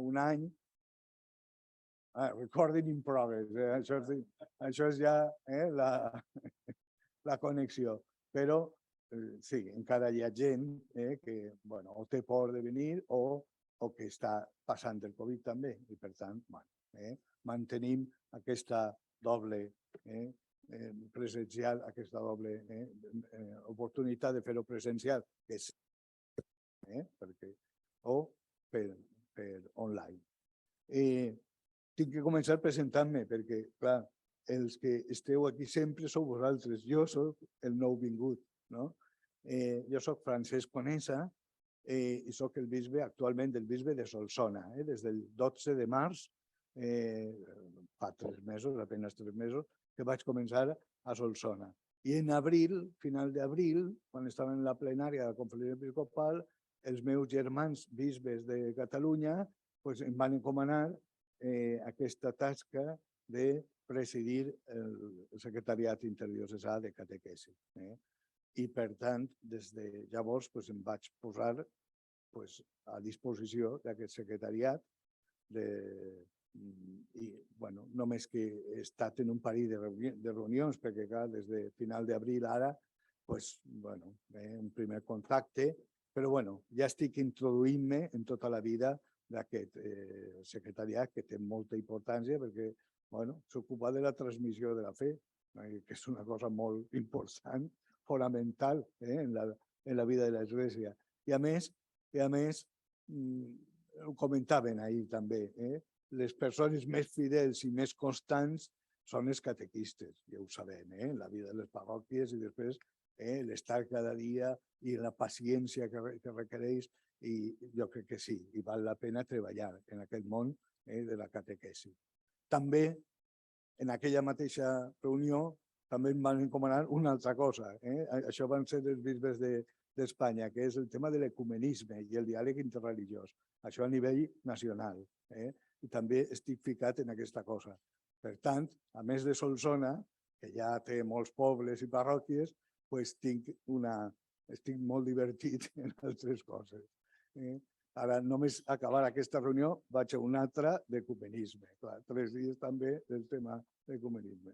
un any, recording in progress, això és ja la connexió. Però sí, encara hi ha gent que o té por de venir o que està passant el Covid també. I per tant, mantenim aquesta doble presencial, aquesta doble oportunitat de fer-ho presencial, que és o per online. Tinc que començar presentant-me perquè, clar, els que esteu aquí sempre sou vosaltres. Jo soc el nouvingut. Jo soc Francesc Conesa i soc el bisbe, actualment, del bisbe de Solsona. Des del 12 de març, fa 3 mesos, apenas 3 mesos, que vaig començar a Solsona. I en abril, final d'abril, quan estava en la plenària de la Conferència Episcopal, els meus germans bisbes de Catalunya em van encomanar aquesta tasca de presidir el secretariat interdiocesà de catequesi. I, per tant, des de llavors em vaig posar a disposició d'aquest secretariat i només que he estat en un parell de reunions perquè, clar, des de final d'abril ara, un primer contacte, però ja estic introduint-me en tota la vida d'aquest secretariat que té molta importància perquè s'ocupa de la transmissió de la fe, que és una cosa molt important, fonamental en la vida de l'Església. I a més, ho comentaven ahir també, les persones més fidels i més constants són els catequistes, ja ho sabem, en la vida de les parròquies i després l'estar cada dia i la paciència que requereix, i jo crec que sí, i val la pena treballar en aquest món de la catequesi. També, en aquella mateixa reunió, també em van encomanar una altra cosa. Això van ser els bisbes d'Espanya, que és el tema de l'ecumenisme i el diàleg interreligiós. Això a nivell nacional. I també estic ficat en aquesta cosa. Per tant, a més de Solsona, que ja té molts pobles i parròquies, estic molt divertit en altres coses. Ara, només acabar aquesta reunió, vaig a una altra d'ecumenisme. 3 dies també del tema d'ecumenisme.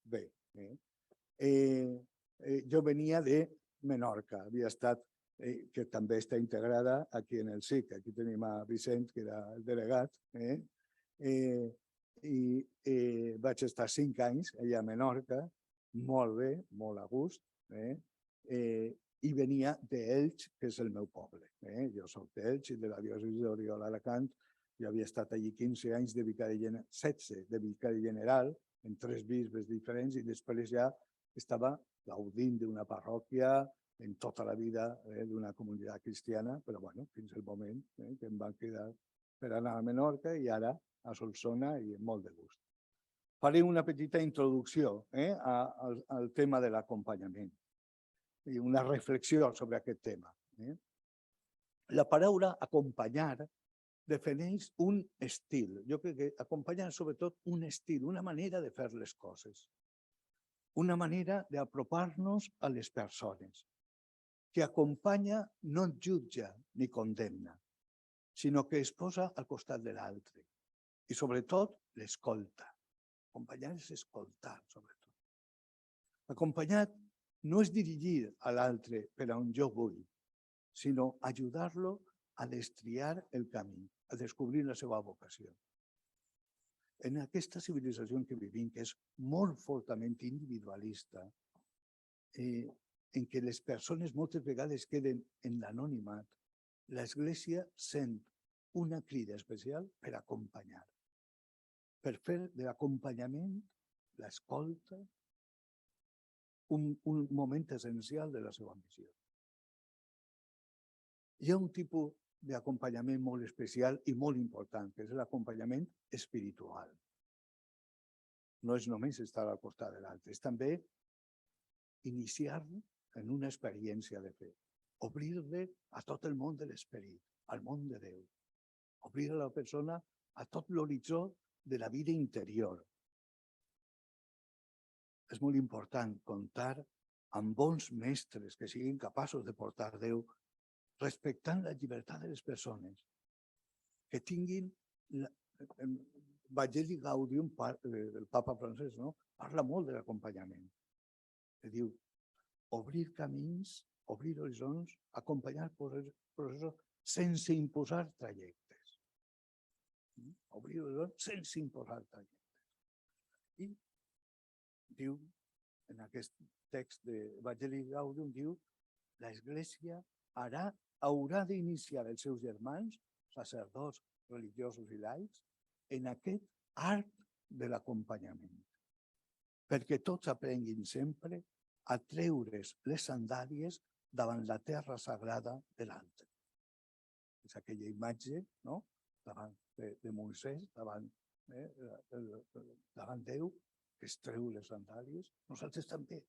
Bé, jo venia de Menorca, havia estat, que també està integrada aquí en el SIC. Aquí tenim a Vicent, que era el delegat, i vaig estar 5 anys allà a Menorca, molt bé, molt a gust, i venia d'Elx, que és el meu poble. Jo soc d'Elx i de la diòcesi d'Oriola-Alacant. Jo havia estat allí 15 anys de vicari general, 16 de vicari general, en 3 bisbes diferents, i després ja estava gaudint d'una parròquia en tota la vida d'una comunitat cristiana, però fins al moment que em van quedar per anar a Menorca i ara a Solsona i amb molt de gust. Faré una petita introducció al tema de l'acompanyament i una reflexió sobre aquest tema. La paraula acompanyar defineix un estil. Jo crec que acompanyar sobretot un estil, una manera de fer les coses, una manera d'apropar-nos a les persones, que acompanya no jutja ni condemna, sinó que es posa al costat de l'altre i sobretot l'escolta. Acompanyar és escoltar, sobretot. Acompanyat no és dirigir a l'altre per on jo vull, sinó ajudar-lo a destriar el camí, a descobrir la seva vocació. En aquesta civilització en què vivim, que és molt fortament individualista, en què les persones moltes vegades queden en l'anonimat, l'Església sent una crida especial per acompanyar, per fer de l'acompanyament, l'escolta, un moment essencial de la seva missió. Hi ha un tipus d'acompanyament molt especial i molt important, que és l'acompanyament espiritual. No és només estar al costat de l'altre, és també iniciar-lo en una experiència de fe, obrir-le a tot el món de l'esperit, al món de Déu, obrir a la persona a tot l'horitzó de la vida interior. És molt important comptar amb bons mestres que siguin capaços de portar Déu respectant la llibertat de les persones, que tinguin Evangelii Gaudium, del papa francès, no? Parla molt de l'acompanyament. Diu, obrir camins, obrir horitzons, acompanyar processos sense imposar trajectes. Obrir horitzons sense imposar trajectes. I diu, en aquest text d'Evangelii Gaudium, diu, l'Església haurà d'iniciar els seus germans, sacerdots, religiosos i laics, en aquest art de l'acompanyament, perquè tots aprenguin sempre a treure's les sandàlies davant la terra sagrada de l'altre. És aquella imatge, no? Davant de Moisès, davant Déu, que es treu les sandàlies. Nosaltres també,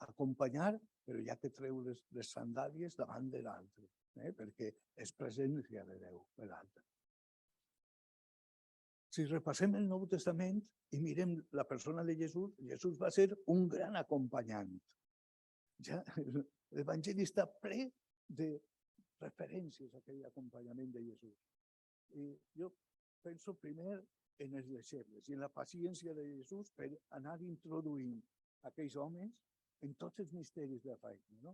acompanyar, però ja que treu les sandàlies davant de l'altre, perquè és presència de Déu per l'altre. Si repassem el Nou Testament i mirem la persona de Jesús, Jesús va ser un gran acompanyant. Ja l'Evangeli està ple de referències a aquell acompanyament de Jesús. I jo penso primer en els deixebles i en la paciència de Jesús per anar introduint aquells homes en tots els misteris del regne, no?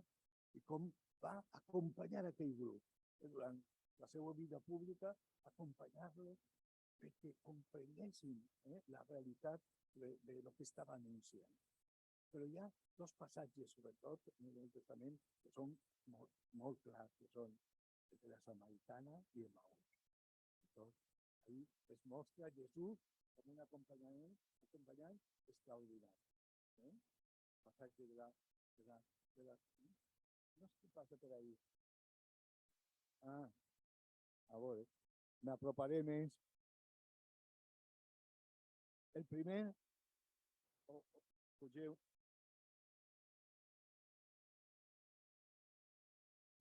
I com va acompanyar aquell grup durant la seva vida pública, acompanyar-los perquè comprenguessin la realitat de lo que estava anunciant. Però hi ha dos passatges, sobretot en el Nou Testament, que són molt clars, que són el de la Samaritana i el Maús. Ahí es mostra Jesús com un acompanyant extraordinari. Passatge de la... No sé què passa per ahí. A veure, m'aproparé més. El primer, pugeu,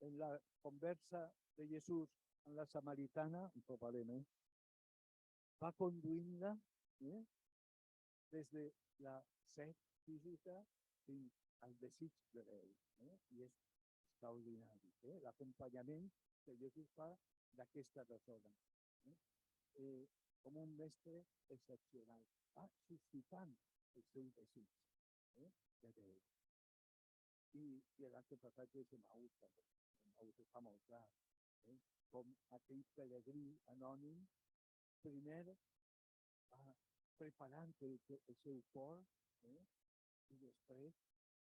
en la conversa de Jesús amb la Samaritana, va conduint-la des de la set física fins al desig de Déu. I és extraordinari, l'acompanyament que Jesús fa d'aquesta persona. Com un mestre excepcional, va suscitant el seu desig de Déu. I l'altre passatge és Emaús, també. Emaús està molt clar, com aquell pelegrí anònim primer va preparant el seu cor i després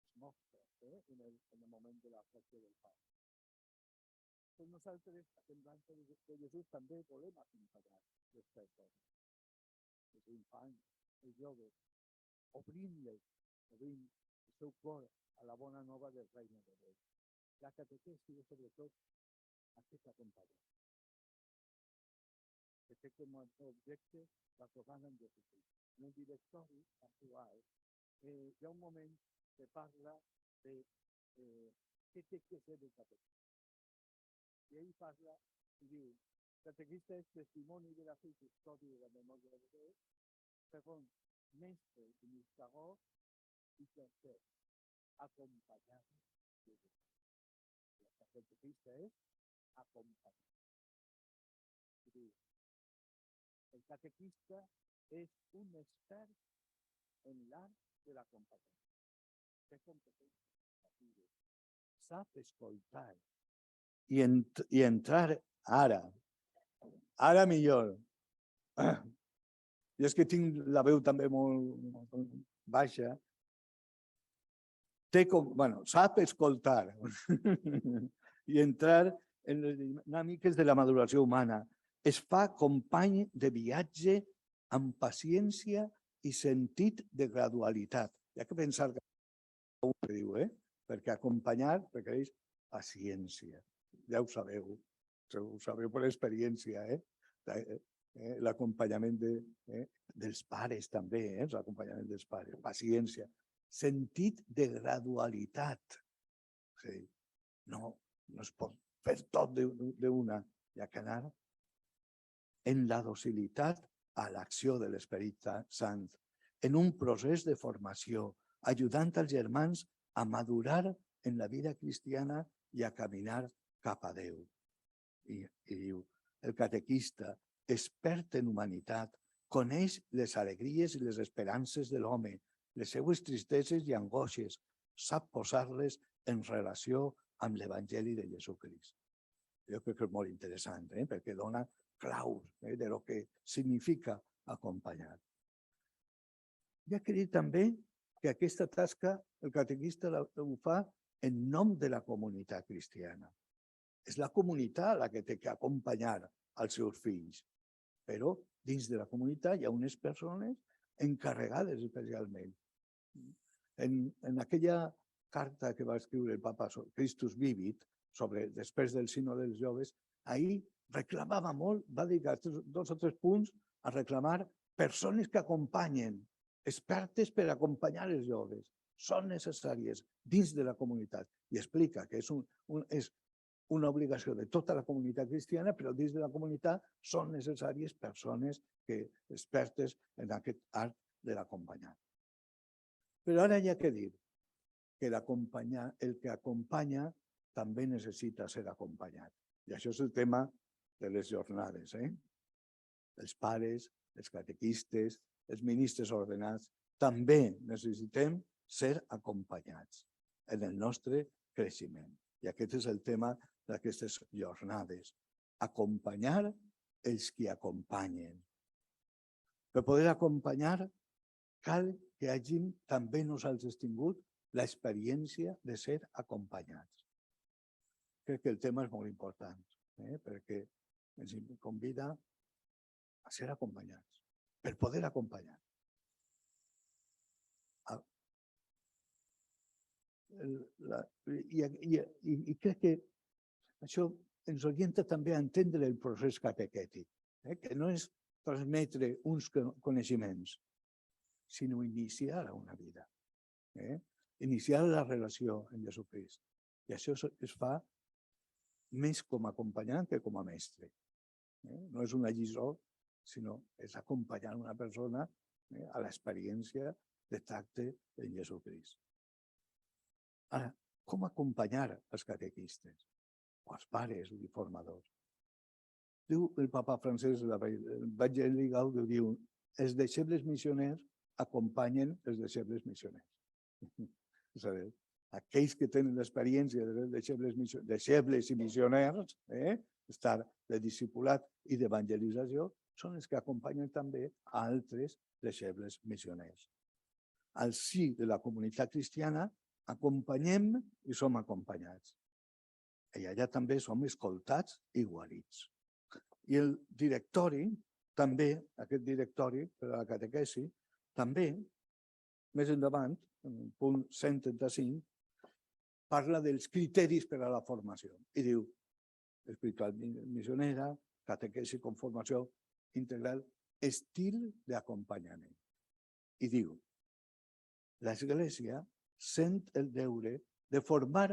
es mostra en el moment de la fracció del pa. Però nosaltres, a semblança de Jesús, també volem acompanyar les persones, els infants, els joves, obrint-les, obrint el seu cor a la bona nova del regne de Déu. La catequesi és sobretot aquest acompanyament, que té com a objecte la trobada amb Jesucrist. En el directori actual hi ha un moment que parla de què té que ser el catequista. I ell parla i diu, el catequista és testimoni de la fe i història de la memòria de Déu, segon, mestre i administrador, i tercer, acompanyant de Déu. El catequista és acompanyant. El catequista és un expert en l'art de l'acompanyament. Té competència. Sap escoltar i entrar ara millor. Jo és que tinc la veu també molt baixa. Sap escoltar i entrar en les dinàmiques de la maduració humana. Es fa company de viatge amb paciència i sentit de gradualitat. Hi ha que pensar que diu, perquè acompanyar requereix paciència. Ja ho sabeu per experiència, l'acompanyament dels pares també, l'acompanyament dels pares, paciència, sentit de gradualitat. No es pot fer tot d'una, hi ha que anar en la docilitat a l'acció de l'Esperit Sant, en un procés de formació, ajudant als germans a madurar en la vida cristiana i a caminar cap a Déu. I diu, el catequista expert en humanitat, coneix les alegries i les esperances de l'home, les seues tristeses i angoixes, sap posar-les en relació amb l'Evangeli de Jesucrist. Jo crec que és molt interessant, perquè dona claus de lo que significa acompanyar. Hi ha que dir també que aquesta tasca el catequista ho fa en nom de la comunitat cristiana. És la comunitat la que té que acompanyar els seus fills, però dins de la comunitat hi ha unes persones encarregades especialment. En aquella carta que va escriure el papa Christus Vivit, després del sínode dels joves, ahir reclamava molt, va dedicar 2 o 3 punts a reclamar persones que acompanyen, expertes per acompanyar els joves. Són necessàries dins de la comunitat i explica que és una obligació de tota la comunitat cristiana, però dins de la comunitat són necessàries persones expertes en aquest art de l'acompanyar. Però ara hi ha que dir que el que acompanya també necessita ser acompanyat. I això és el tema de les jornades. Els pares, els catequistes, els ministres ordenats, també necessitem ser acompanyats en el nostre creixement. I aquest és el tema d'aquestes jornades. Acompanyar els que acompanyen. Per poder acompanyar, cal que hàgim també nosaltres tingut l'experiència de ser acompanyats. Crec que el tema és molt important, perquè ens convida a ser acompanyats, per poder acompanyar. I crec que això ens orienta també a entendre el procés catequètic, que no és transmetre uns coneixements, sinó iniciar una vida, iniciar la relació amb Jesucrist. I això es fa més com a acompanyant que com a mestre. No és una lliçó, sinó és acompanyar una persona a l'experiència de tracte en Jesucrist. Ara, com acompanyar els catequistes o els pares i formadors? Diu el papa Francesc, l'Evangeli Gaudium diu, els deixebles missioners acompanyen els deixebles missioners. És a dir, aquells que tenen l'experiència de deixebles i missioners, estar de discipulat i d'evangelització, són els que acompanyen també a altres deixebles missioners. Al si de la comunitat cristiana acompanyem i som acompanyats. I allà també som escoltats i guarits. I el directori, també, aquest directori per a la catequesi, també, més endavant, en el punt 135, parla dels criteris per a la formació. I diu, espiritual missionera, catequesi con formació integral, estil d'acompanyament. I diu, l'Església sent el deure de formar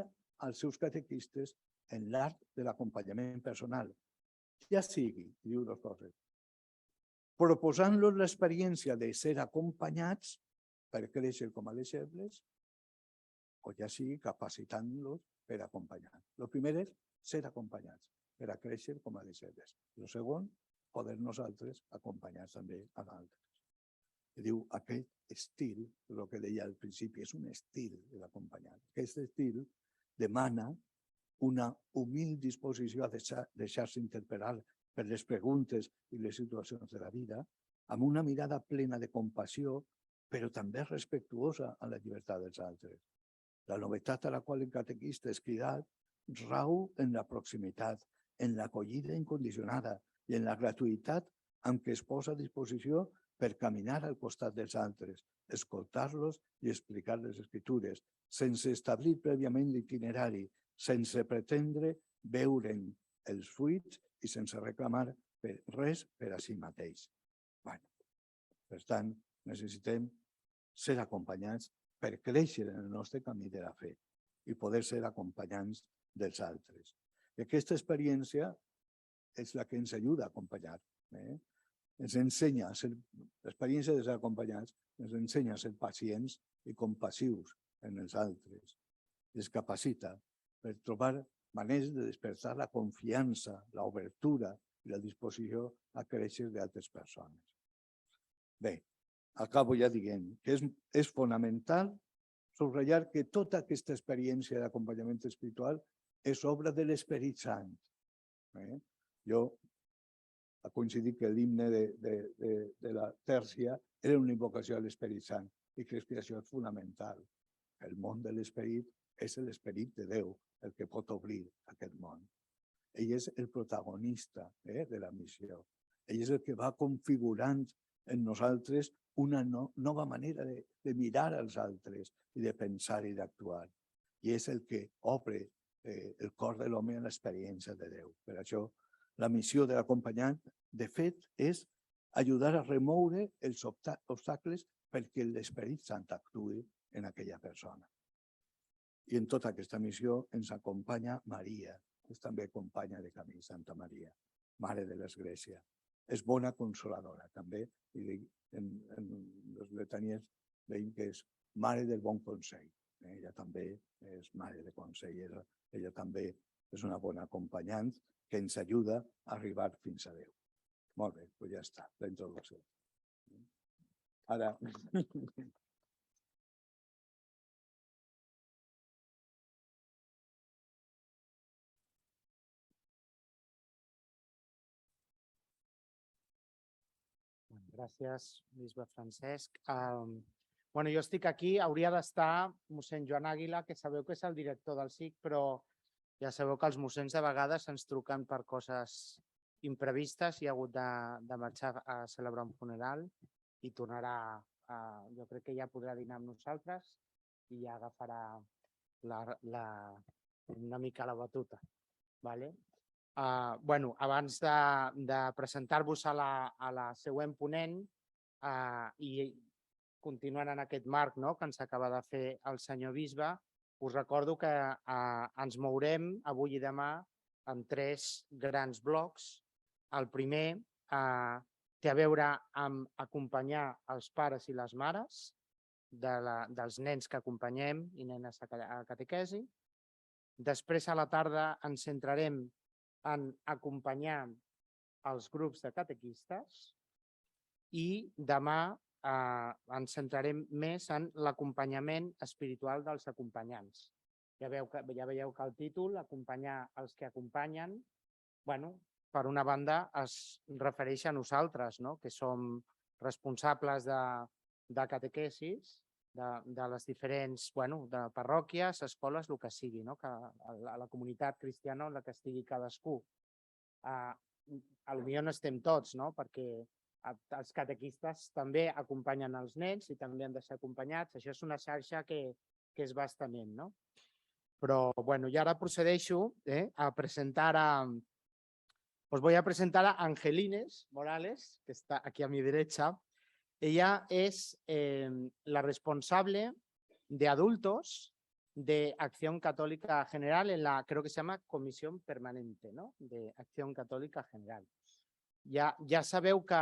els seus catequistes en l'art de l'acompanyament personal, ja sigui, diu dues coses, proposant-los l'experiència de ser acompanyats per créixer com a deixebles, o ja sigui capacitant-los per acompanyar. El primer és ser acompanyats per a créixer com a deixebles. El segon, poder nosaltres acompanyar també a d'altres. Diu, aquest estil, el que deia al principi, és un estil de l'acompanyar. Aquest estil demana una humil disposició a deixar-se interpel·lar per les preguntes i les situacions de la vida, amb una mirada plena de compassió, però també respectuosa a la llibertat dels altres. La novetat a la qual el catequista és cridat rau en la proximitat, en l'acollida incondicionada i en la gratuïtat amb què es posa a disposició per caminar al costat dels altres, escoltar-los i explicar les escritures, sense establir prèviament l'itinerari, sense pretendre veure'n els fruits i sense reclamar res per a si mateix. Per tant, necessitem ser acompanyats per créixer en el nostre camí de la fe i poder ser acompanyants dels altres. I aquesta experiència és la que ens ajuda a acompanyar. Ens ensenya a ser, l'experiència de ser acompanyats ens ensenya a ser pacients i compassius en els altres. Ens capacita per trobar maneres de despertar la confiança, l'obertura i la disposició a créixer d'altres persones. Bé, acabo ja dient que és fonamental subratllar que tota aquesta experiència d'acompanyament espiritual és obra de l'Esperit Sant. Jo ha coincidit que l'himne de la Tèrcia era una invocació a l'Esperit Sant i crec que això és fonamental. El món de l'Esperit és l'Esperit de Déu el que pot obrir aquest món. Ell és el protagonista de la missió. Ell és el que va configurant en nosaltres una nova manera de mirar als altres i de pensar i d'actuar. I és el que obre el cor de l'home a l'experiència de Déu. Per això, la missió de l'acompanyant, de fet, és ajudar a remoure els obstacles perquè l'Esperit Sant actuï en aquella persona. I en tota aquesta missió ens acompanya Maria, que és també companya de camí, Santa Maria, Mare de l'Església. És bona consoladora, també, i en les letanies veiem que és Mare del Bon Consell. Ella també és Mare de Consell, ella també és una bona acompanyant que ens ajuda a arribar fins a Déu. Molt bé, doncs ja està, la introducció. Ara... Gràcies, bisbe Francesc. Jo estic aquí, hauria d'estar mossèn Joan Àguila, que sabeu que és el director del SIC, però ja sabeu que els mossens de vegades ens truquen per coses imprevistes i ha hagut de marxar a celebrar un funeral i tornarà, jo crec que ja podrà dinar amb nosaltres i ja agafarà una mica la batuta. Abans de presentar-vos a la següent ponent i continuant en aquest marc que ens acaba de fer el senyor bisbe, us recordo que ens mourem avui i demà en 3 grans blocs. El primer té a veure amb acompanyar els pares i les mares dels nens que acompanyem i nenes a catequesi. Després, a la tarda, ens centrarem en acompanyar els grups de catequistes i demà ens centrarem més en l'acompanyament espiritual dels acompanyants. Ja veieu que el títol, acompanyar els que acompanyen, per una banda es refereix a nosaltres, que som responsables de catequesis, de les diferents parròquies, escoles, el que sigui, a la comunitat cristiana on la que estigui cadascú. Potser no estem tots, perquè els catequistes també acompanyen els nens i també han de ser acompanyats. Això és una xarxa que és bastament. Però, i ara procedeixo a presentar os voy a presentar a Angelines Morales, que está aquí a mi derecha. Ella es la responsable de adultos de Acción Católica General en la, creo que se llama Comisión Permanente, de Acción Católica General. Ja sabeu que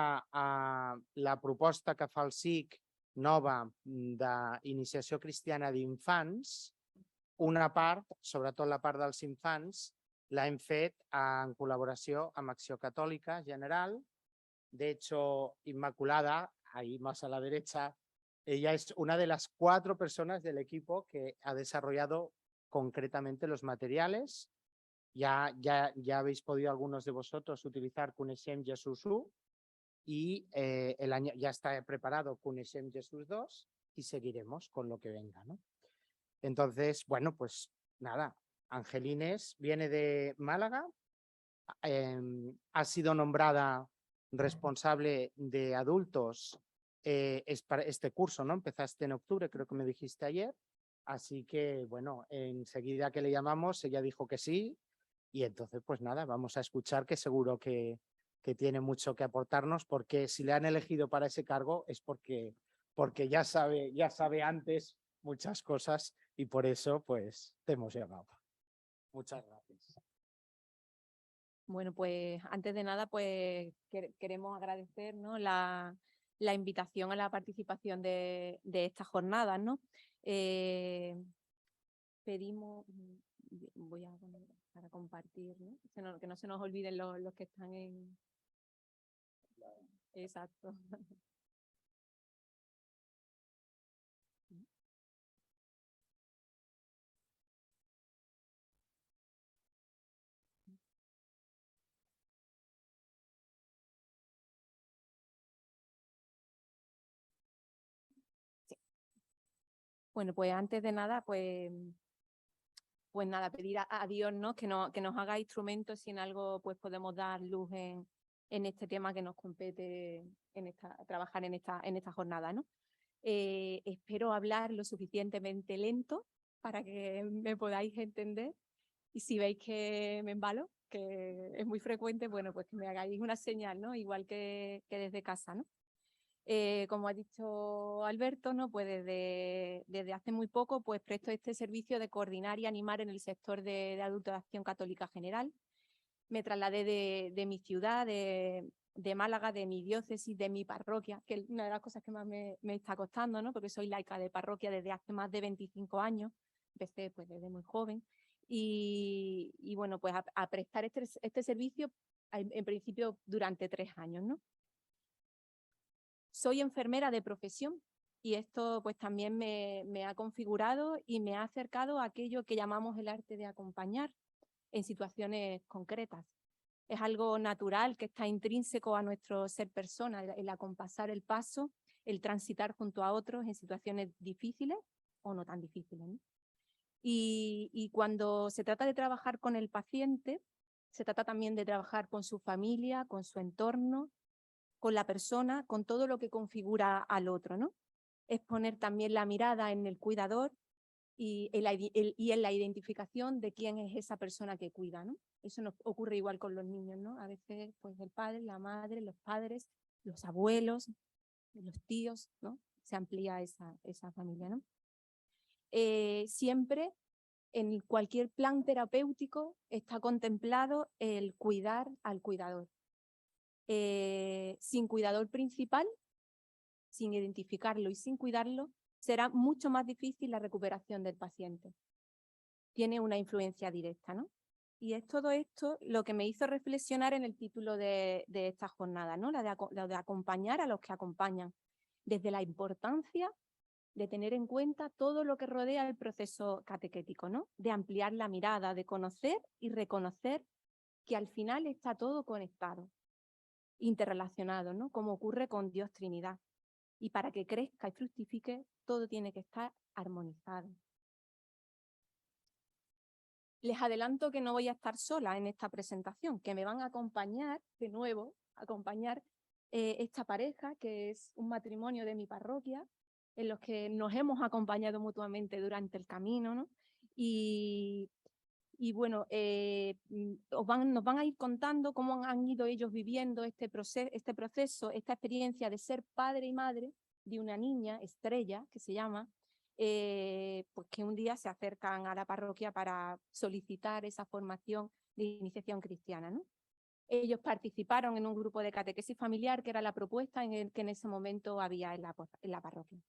la proposta que fa el SIC nova d'iniciació cristiana d'infants, una part, sobretot la part dels infants, l'hem fet en col·laboració amb Acció Católica General. De hecho, Inmaculada, ahí más a la derecha, ella es una de las 4 personas del equipo que ha desarrollado concretamente los materiales. Ya habéis podido algunos de vosotros utilizar Coneixem Jesús 1 y el año ya está preparado Coneixem Jesús 2 y seguiremos con lo que venga, Entonces, pues nada, Angelines viene de Málaga, ha sido nombrada responsable de adultos es para este curso, Empezaste en octubre, creo que me dijiste ayer, así que, enseguida que le llamamos, ella dijo que sí, y entonces, pues nada, vamos a escuchar, que seguro que tiene mucho que aportarnos, porque si le han elegido para ese cargo es porque ya sabe antes muchas cosas y por eso, pues, te hemos llamado. Muchas gracias. Bueno, pues antes de nada, pues queremos agradecer la invitación a la participación de estas jornadas, Pedimos, voy a poner para compartir, ¿no? Que no se nos olviden los que están en... Exacto. Sí. Bueno, pues antes de nada, pues nada, pedir a Dios, ¿no? Que nos haga instrumentos si en algo pues podemos dar luz en este tema que nos compete trabajar en esta jornada, ¿no? Espero hablar lo suficientemente lento para que me podáis entender, y si veis que me embalo, que es muy frecuente, bueno, pues que me hagáis una señal, ¿no? Igual que desde casa, ¿no? Como ha dicho Alberto, ¿no? Pues desde hace muy poco pues presto este servicio de coordinar y animar en el sector de Adultos de Acción Católica General. Me trasladé de mi ciudad, de Málaga, de mi diócesis, de mi parroquia, que es una de las cosas que más me está costando, ¿no? Porque soy laica de parroquia desde hace más de 25 años, empecé pues desde muy joven, y bueno, pues a prestar este servicio en principio durante 3 años, ¿no? Soy enfermera de profesión y esto pues también me ha configurado y me ha acercado a aquello que llamamos el arte de acompañar en situaciones concretas. Es algo natural que está intrínseco a nuestro ser persona, el acompasar el paso, el transitar junto a otros en situaciones difíciles o no tan difíciles, ¿no? Y cuando se trata de trabajar con el paciente, se trata también de trabajar con su familia, con su entorno, con la persona, con todo lo que configura al otro, ¿no? Es poner también la mirada en el cuidador y en la identificación de quién es esa persona que cuida, ¿no? Eso nos ocurre igual con los niños, ¿no? A veces, pues, el padre, la madre, los padres, los abuelos, los tíos, ¿no? Se amplía esa familia, ¿no? Siempre en cualquier plan terapéutico está contemplado el cuidar al cuidador. Sin cuidador principal, sin identificarlo y sin cuidarlo, será mucho más difícil la recuperación del paciente. Tiene una influencia directa, ¿no? Y es todo esto lo que me hizo reflexionar en el título de esta jornada, ¿no? La de acompañar a los que acompañan, desde la importancia de tener en cuenta todo lo que rodea el proceso catequético, ¿no? De ampliar la mirada, de conocer y reconocer que al final está todo conectado, interrelacionado, ¿no? Como ocurre con Dios Trinidad. Y para que crezca y fructifique, todo tiene que estar armonizado. Les adelanto que no voy a estar sola en esta presentación, que me van a acompañar de nuevo, esta pareja, que es un matrimonio de mi parroquia, en los que nos hemos acompañado mutuamente durante el camino, ¿no? Y bueno, nos van a ir contando cómo han ido ellos viviendo este proceso, esta experiencia de ser padre y madre de una niña, Estrella, que se llama, pues que un día se acercan a la parroquia para solicitar esa formación de iniciación cristiana, ¿no? Ellos participaron en un grupo de catequesis familiar, que era la propuesta que en ese momento había en la parroquia.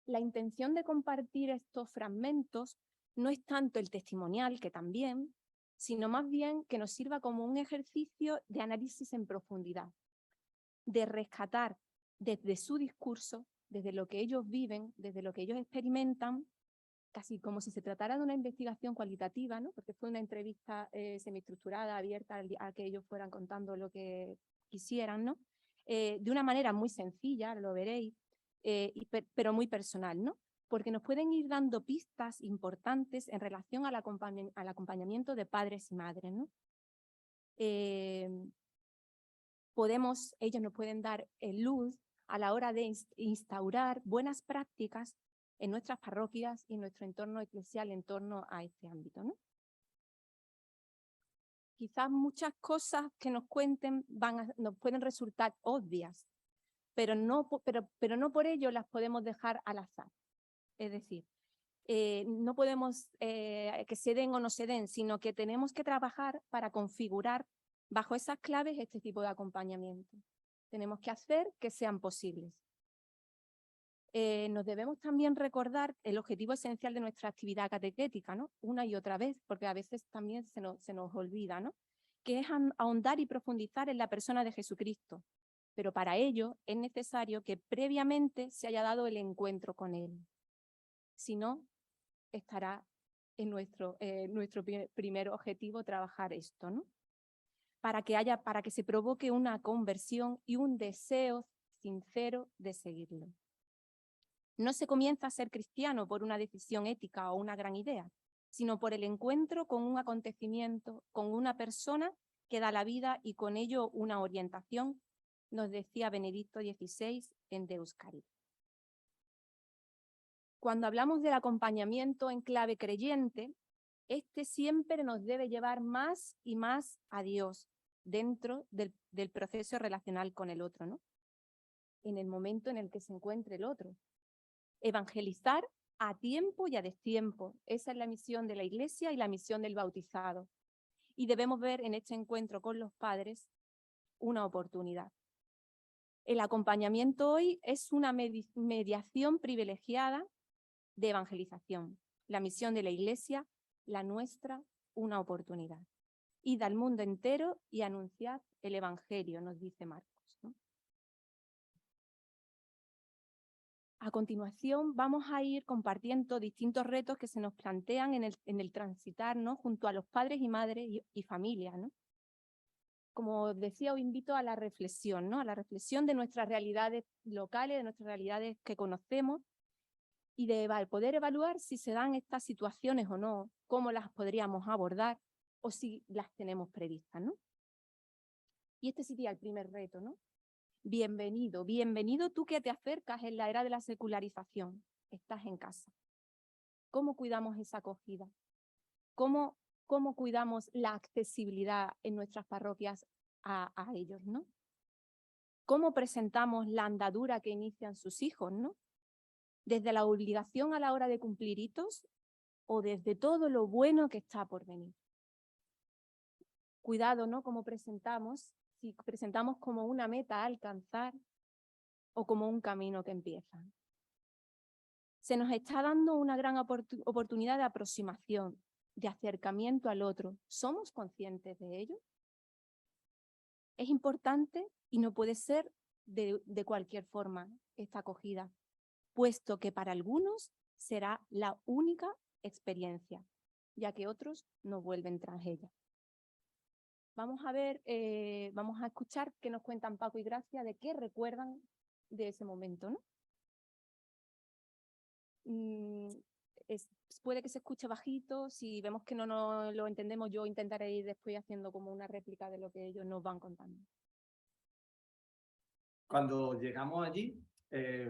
La intención de compartir estos fragmentos no es tanto el testimonial, que también, sino más bien que nos sirva como un ejercicio de análisis en profundidad, de rescatar desde su discurso, desde lo que ellos viven, desde lo que ellos experimentan, casi como si se tratara de una investigación cualitativa, ¿no? Porque fue una entrevista semiestructurada, abierta a que ellos fueran contando lo que quisieran, ¿no? De una manera muy sencilla, lo veréis, pero muy personal, ¿no? Porque nos pueden ir dando pistas importantes en relación al acompañamiento de padres y madres, ¿no? Ellos nos pueden dar luz a la hora de instaurar buenas prácticas en nuestras parroquias y en nuestro entorno eclesial en torno a este ámbito, ¿no? Quizás muchas cosas que nos cuenten nos pueden resultar obvias, pero no por ello las podemos dejar al azar. Es decir, no podemos que se den o no se den, sino que tenemos que trabajar para configurar bajo esas claves este tipo de acompañamiento. Tenemos que hacer que sean posibles. nos debemos también recordar el objetivo esencial de nuestra actividad catequética, ¿no? Una y otra vez, porque a veces también se nos olvida, ¿no? Que es ahondar y profundizar en la persona de Jesucristo. Pero para ello es necesario que previamente se haya dado el encuentro con Él. Si no, estará en nuestro primer objetivo trabajar esto, ¿no? Para que se provoque una conversión y un deseo sincero de seguirlo. No se comienza a ser cristiano por una decisión ética o una gran idea, sino por el encuentro con un acontecimiento, con una persona que da la vida y con ello una orientación, nos decía Benedicto XVI en Deus Caritas. Cuando hablamos del acompañamiento en clave creyente, este siempre nos debe llevar más y más a Dios dentro del proceso relacional con el otro, ¿no? En el momento en el que se encuentre el otro. Evangelizar a tiempo y a destiempo. Esa es la misión de la Iglesia y la misión del bautizado. Y debemos ver en este encuentro con los padres una oportunidad. El acompañamiento hoy es una mediación privilegiada de evangelización. La misión de la Iglesia, la nuestra, una oportunidad. Id al mundo entero y anunciad el Evangelio, nos dice Marcos, ¿no? A continuación vamos a ir compartiendo distintos retos que se nos plantean en el transitar, ¿no? Junto a los padres y madres y familias, ¿no? Como decía, os invito a la reflexión, ¿no? A la reflexión de nuestras realidades locales, de nuestras realidades que conocemos y de poder evaluar si se dan estas situaciones o no, cómo las podríamos abordar o si las tenemos previstas, ¿no? Y este sería el primer reto, ¿no? Bienvenido, bienvenido tú que te acercas en la era de la secularización. Estás en casa. ¿Cómo cuidamos esa acogida? ¿Cómo cuidamos la accesibilidad en nuestras parroquias a ellos, ¿no? ¿Cómo presentamos la andadura que inician sus hijos, ¿no? Desde la obligación a la hora de cumplir hitos o desde todo lo bueno que está por venir. Cuidado, ¿no? Cómo presentamos, si presentamos como una meta a alcanzar o como un camino que empieza. Se nos está dando una gran oportunidad de aproximación, de acercamiento al otro. ¿Somos conscientes de ello? Es importante y no puede ser de cualquier forma esta acogida, puesto que para algunos será la única experiencia, ya que otros no vuelven tras ella. Vamos a ver, vamos a escuchar qué nos cuentan Paco y Gracia de qué recuerdan de ese momento, ¿no? Puede que se escuche bajito, si vemos que no lo entendemos, yo intentaré ir después haciendo como una réplica de lo que ellos nos van contando. Cuando llegamos allí,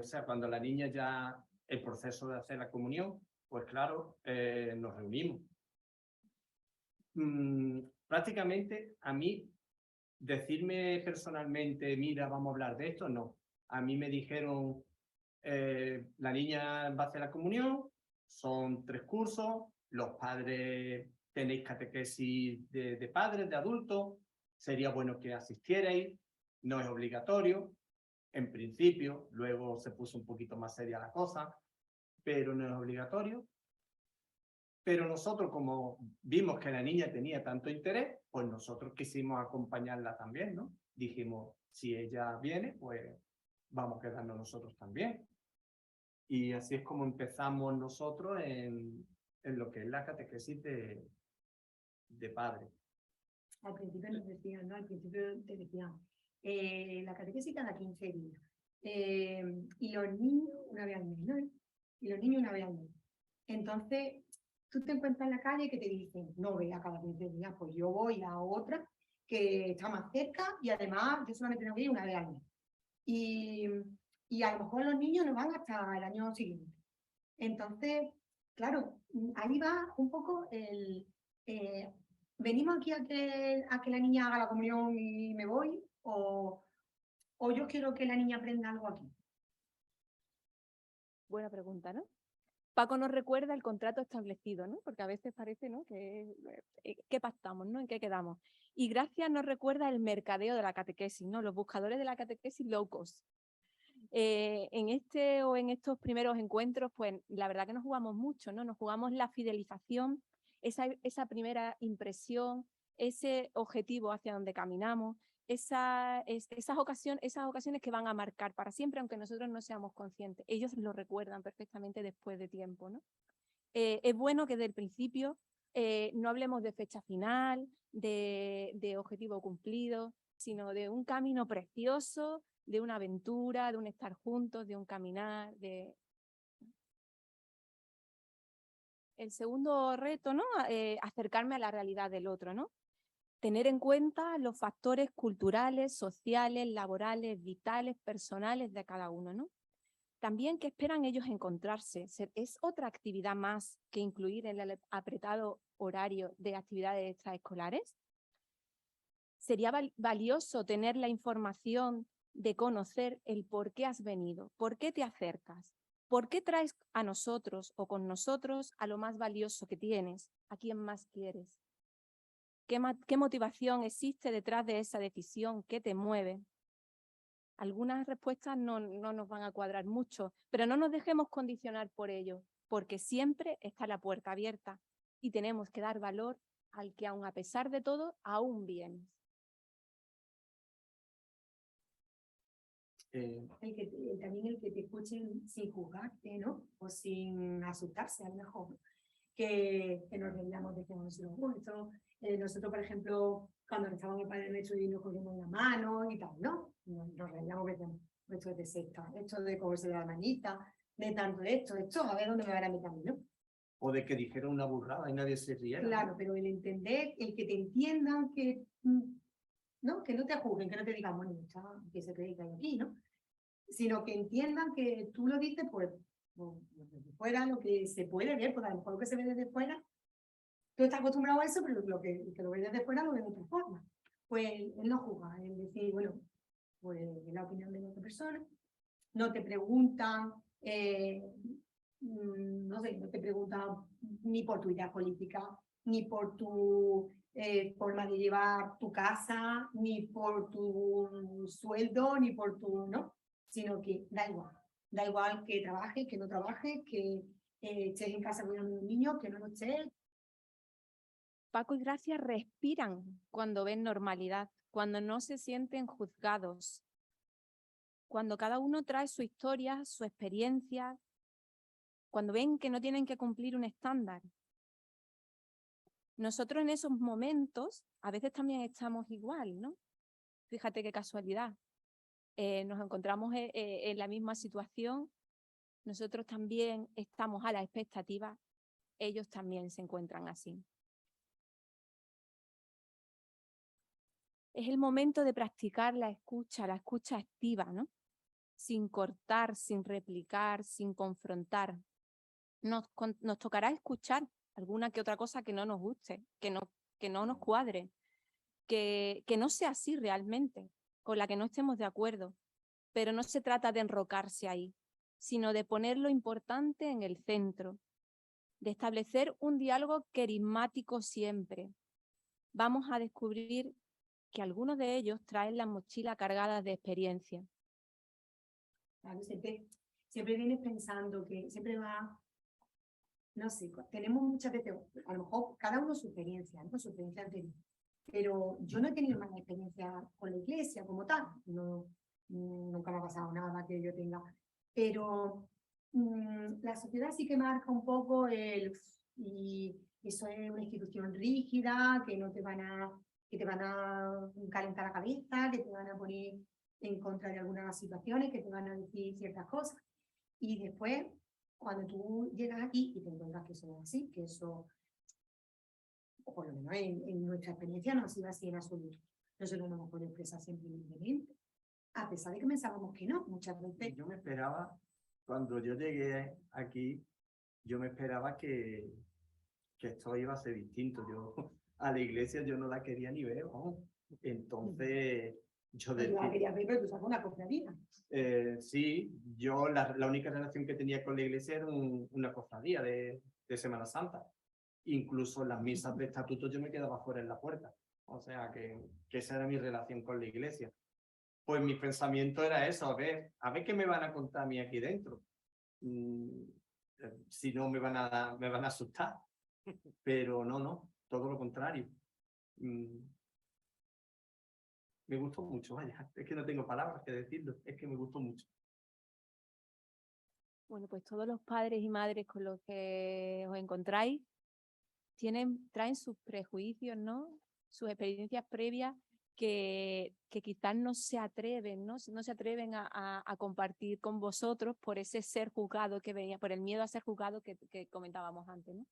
o sea, cuando la niña ya, el proceso de hacer la comunión, pues claro, nos reunimos. Prácticamente a mí, decirme personalmente, mira, vamos a hablar de esto, no. A mí me dijeron, la niña va a hacer la comunión, son 3 cursos, los padres tenéis catequesis de padres, de adultos, sería bueno que asistierais, no es obligatorio, en principio, luego se puso un poquito más seria la cosa, pero no es obligatorio. Pero nosotros, como vimos que la niña tenía tanto interés, pues nosotros quisimos acompañarla también, ¿no? Dijimos, si ella viene, pues vamos a quedarnos nosotros también. Y así es como empezamos nosotros en lo que es la catequesis de padre. Al principio nos decían, ¿no? Al principio te decían, la catequesis cada 15 días. Y los niños una vez al mes, ¿no? Y los niños una vez al mes. Entonces, tú te encuentras en la calle que te dicen, no ve a cada 15 días, pues yo voy a otra que está más cerca y además yo solamente tengo que ir una vez al mes. Y a lo mejor los niños no van hasta el año siguiente. Entonces, claro, ahí va un poco el... ¿venimos aquí a que la niña haga la comunión y me voy? ¿O yo quiero que la niña aprenda algo aquí? Buena pregunta, ¿no? Paco nos recuerda el contrato establecido, ¿no? Porque a veces parece, ¿no? ¿Qué pactamos, ¿no? ¿En qué quedamos? Y Gracia nos recuerda el mercadeo de la catequesis, ¿no? Los buscadores de la catequesis low cost. En este o en estos primeros encuentros, pues la verdad que nos jugamos mucho, ¿no? Nos jugamos la fidelización, esa primera impresión, ese objetivo hacia donde caminamos, esas ocasiones que van a marcar para siempre, aunque nosotros no seamos conscientes. Ellos lo recuerdan perfectamente después de tiempo, ¿no? Es bueno que desde el principio no hablemos de fecha final, de objetivo cumplido, sino de un camino precioso, de una aventura, de un estar juntos, de un caminar. El segundo reto, ¿no? Acercarme a la realidad del otro, ¿no? Tener en cuenta los factores culturales, sociales, laborales, vitales, personales de cada uno, ¿no? También qué esperan ellos encontrarse. Es otra actividad más que incluir en el apretado horario de actividades extraescolares. Sería valioso tener la información de conocer el por qué has venido, por qué te acercas, por qué traes a nosotros o con nosotros a lo más valioso que tienes, a quien más quieres. ¿Qué motivación existe detrás de esa decisión? ¿Qué te mueve? Algunas respuestas no nos van a cuadrar mucho, pero no nos dejemos condicionar por ello, porque siempre está la puerta abierta y tenemos que dar valor al que aun a pesar de todo, aún vienes. También el que te escuchen sin juzgarte, ¿no? O sin asustarse, a lo mejor. Que nos reíamos de que no se lo gusto. Nosotros, por ejemplo, cuando estábamos el Padre Nuestro y nos cogimos la mano y tal, ¿no? Nos reíamos de esto es de secta, esto de cogerse la manita, de tanto esto, a ver dónde me van a meter a mí, ¿no? O de que dijeron una burrada y nadie se riera. Claro, pero el entender, el que te entiendan, ¿no? Que no te juzguen, que no te digan, bueno, que se cree que hay aquí, ¿no? Sino que entiendan que tú lo dices, pues, desde fuera, lo que se puede ver, porque a lo mejor lo que se ve desde fuera, tú estás acostumbrado a eso, pero lo que lo ves desde fuera lo ves de otra forma. Pues él no juzga, él decir, bueno, pues es la opinión de la otra persona, no te preguntan, no sé, no te preguntan ni por tu idea política, ni por tu forma de llevar tu casa, ni por tu sueldo, ni por tu, ¿no? Sino que da igual que trabajes, que no trabajes, que estés en casa cuidando de un niño, que no lo estés. Paco y Gracia respiran cuando ven normalidad, cuando no se sienten juzgados, cuando cada uno trae su historia, su experiencia, cuando ven que no tienen que cumplir un estándar. Nosotros en esos momentos a veces también estamos igual, ¿no? Fíjate qué casualidad. Nos encontramos en la misma situación, nosotros también estamos a la expectativa, ellos también se encuentran así. Es el momento de practicar la escucha activa, ¿no? Sin cortar, sin replicar, sin confrontar. Nos tocará escuchar alguna que otra cosa que no nos guste, que no nos cuadre, que no sea así realmente, con la que no estemos de acuerdo. Pero no se trata de enrocarse ahí, sino de poner lo importante en el centro, de establecer un diálogo carismático siempre. Vamos a descubrir que algunos de ellos traen la mochila cargada de experiencia. Claro, siempre vienes pensando que siempre va, no sé, tenemos muchas veces, a lo mejor cada uno su experiencia, ¿no? Su experiencia anterior. Pero yo no he tenido más experiencia con la iglesia como tal, nunca me ha pasado nada que yo tenga. Pero la sociedad sí que marca un poco y eso es una institución rígida, que no te van a, que te van a calentar la cabeza, que te van a poner en contra de algunas situaciones, que te van a decir ciertas cosas. Y después, cuando tú llegas aquí y te encuentras que eso no es así, que eso, o por lo menos en nuestra experiencia, no ha sido así en absoluto. Nosotros no hemos podido expresar siempre libremente, a pesar de que pensábamos que no, muchas veces. Yo me esperaba, cuando yo llegué aquí, yo me esperaba que esto iba a ser distinto. Yo a la iglesia yo no la quería ni ver, ¿no? Entonces, yo Yo la quería ver, pero tú sacas una cofradía. sí, yo la única relación que tenía con la iglesia era una cofradía de Semana Santa. Incluso en las misas de estatuto yo me quedaba fuera en la puerta. O sea, que esa era mi relación con la iglesia. pues mi pensamiento era eso, a ver qué me van a contar a mí aquí dentro. Si no me van a asustar. Pero no, todo lo contrario. Me gustó mucho, vaya, es que no tengo palabras que decirlo, es que me gustó mucho. Bueno, pues todos los padres y madres con los que os encontráis traen sus prejuicios, ¿no? Sus experiencias previas que quizás no se atreven, ¿no? No se atreven a compartir con vosotros por ese ser juzgado que venía, por el miedo a ser juzgado que comentábamos antes, ¿no?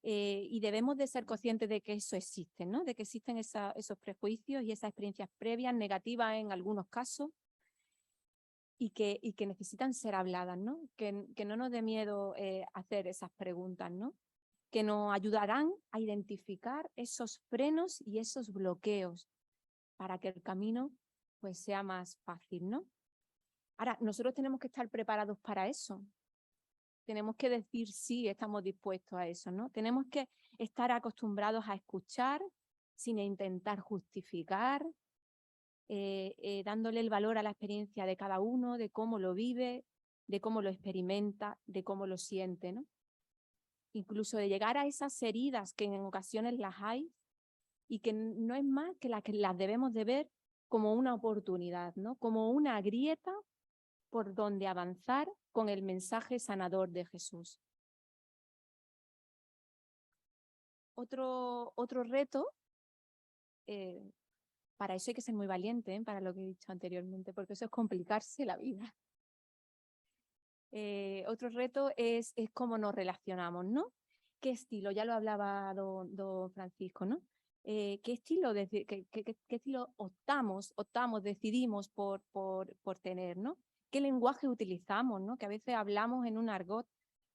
Y debemos de ser conscientes de que eso existe, ¿no? De que existen esos prejuicios y esas experiencias previas, negativas en algunos casos, y que necesitan ser habladas, ¿no? Que no nos dé miedo hacer esas preguntas, ¿no? Que nos ayudarán a identificar esos frenos y esos bloqueos para que el camino pues sea más fácil, ¿no? Ahora, nosotros tenemos que estar preparados para eso. Tenemos que decir sí, estamos dispuestos a eso, ¿no? Tenemos que estar acostumbrados a escuchar sin intentar justificar, dándole el valor a la experiencia de cada uno, de cómo lo vive, de cómo lo experimenta, de cómo lo siente, ¿no? Incluso de llegar a esas heridas que en ocasiones las hay y que no es más que las debemos de ver como una oportunidad, ¿no? Como una grieta por donde avanzar con el mensaje sanador de Jesús. Otro reto, para eso hay que ser muy valiente, para lo que he dicho anteriormente, porque eso es complicarse la vida. Otro reto es cómo nos relacionamos, ¿no? ¿Qué estilo? Ya lo hablaba don Francisco, ¿no? ¿Qué estilo optamos, decidimos por tener, ¿no? ¿Qué lenguaje utilizamos, ¿no? Que a veces hablamos en un argot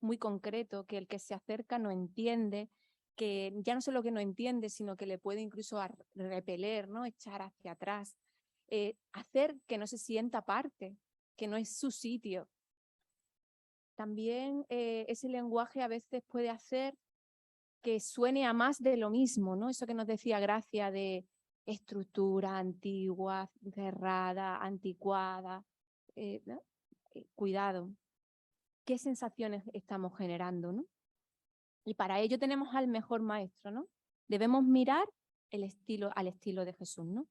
muy concreto, que el que se acerca no entiende, que ya no solo que no entiende, sino que le puede incluso repeler, ¿no? Echar hacia atrás, hacer que no se sienta parte, que no es su sitio. También ese lenguaje a veces puede hacer que suene a más de lo mismo, ¿no? Eso que nos decía Gracia de estructura antigua, cerrada, anticuada. ¿No? Cuidado. ¿Qué sensaciones estamos generando, ¿no? Y para ello tenemos al mejor maestro, ¿no? Debemos mirar al estilo de Jesús, ¿no?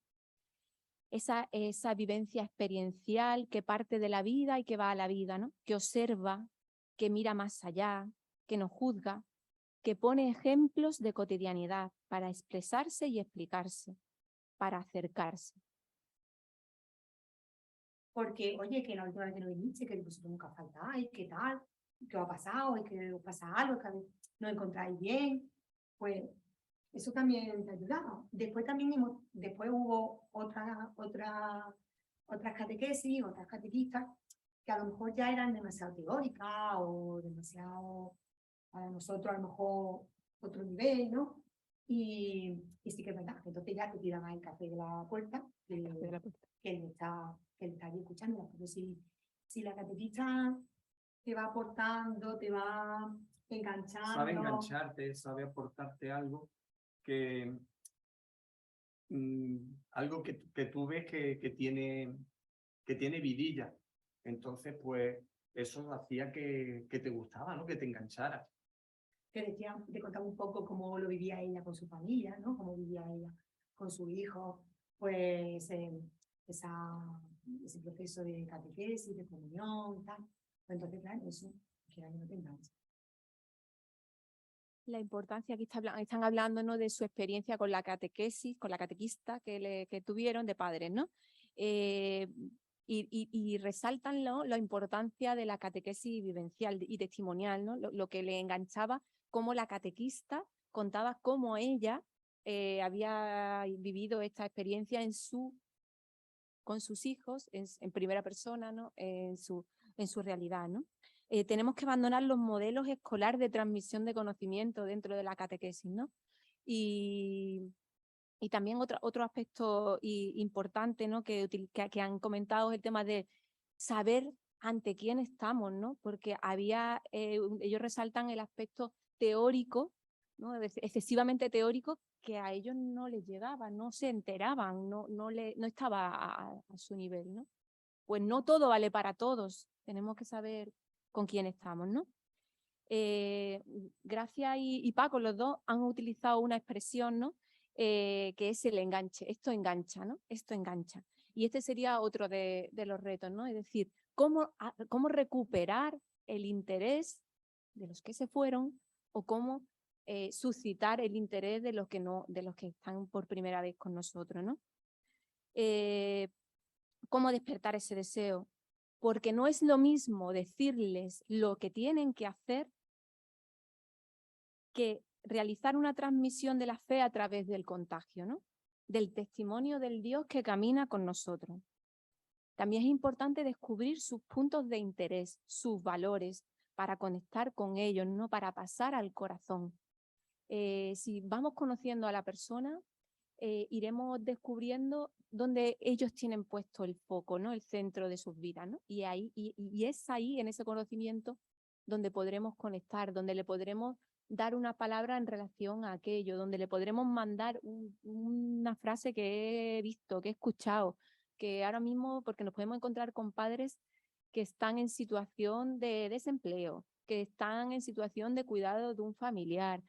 Esa vivencia experiencial que parte de la vida y que va a la vida, ¿no? Que observa, que mira más allá, que no juzga, que pone ejemplos de cotidianidad para expresarse y explicarse, para acercarse. Porque, oye, que la última vez que no viniste, que vosotros nunca faltáis, ¿qué tal? ¿Qué os ha pasado? ¿Y que os pasa algo? ¿Que no encontráis bien? Pues eso también te ayudaba. Después también hubo otras catequesis, otras catequistas, que a lo mejor ya eran demasiado teóricas o demasiado, para nosotros a lo mejor otro nivel, ¿no? Y sí que es verdad, entonces ya te tiraban el café de la puerta, que él está ahí escuchando, pero si la catequista te va aportando, te va enganchando. Sabe engancharte, sabe aportarte algo que algo que tú ves que tiene vidilla. Entonces, pues, eso hacía que te gustaba, ¿no? Que te enganchara. Te contaba un poco cómo lo vivía ella con su familia, ¿no? Cómo vivía ella con su hijo, pues ese proceso de catequesis, de comunión, tal. Entonces, claro, eso, que no te engancha. La importancia, aquí están hablando, ¿no? De su experiencia con la catequesis, con la catequista que tuvieron de padres, ¿no? Y resaltan la importancia de la catequesis vivencial y testimonial, ¿no? Lo que le enganchaba, cómo la catequista contaba cómo ella había vivido esta experiencia con sus hijos en primera persona, ¿no? En su realidad, ¿no? Tenemos que abandonar los modelos escolares de transmisión de conocimiento dentro de la catequesis, ¿no? Y también otro aspecto importante, ¿no? que han comentado es el tema de saber ante quién estamos, ¿no? Porque ellos resaltan el aspecto teórico ¿no? Excesivamente teóricos que a ellos no les llegaba, no se enteraban, no estaba a su nivel, ¿no? Pues no todo vale para todos, tenemos que saber con quién estamos, ¿no? Gracia y Paco, los dos, han utilizado una expresión, ¿no? Que es el enganche. Esto engancha, ¿no? Esto engancha. Y este sería otro de los retos, ¿no? Es decir, cómo recuperar el interés de los que se fueron o cómo suscitar el interés de los que no, de los que están por primera vez con nosotros, ¿no? Cómo despertar ese deseo, porque no es lo mismo decirles lo que tienen que hacer que realizar una transmisión de la fe a través del contagio, ¿no? Del testimonio del Dios que camina con nosotros. También es importante descubrir sus puntos de interés, sus valores, para conectar con ellos, ¿no? Para pasar al corazón. Si vamos conociendo a la persona, iremos descubriendo dónde ellos tienen puesto el foco, ¿no? El centro de sus vidas, ¿no? Y es ahí, en ese conocimiento, donde podremos conectar, donde le podremos dar una palabra en relación a aquello, donde le podremos mandar una frase que he visto, que he escuchado, que ahora mismo, porque nos podemos encontrar con padres que están en situación de desempleo, que están en situación de cuidado de un familiar,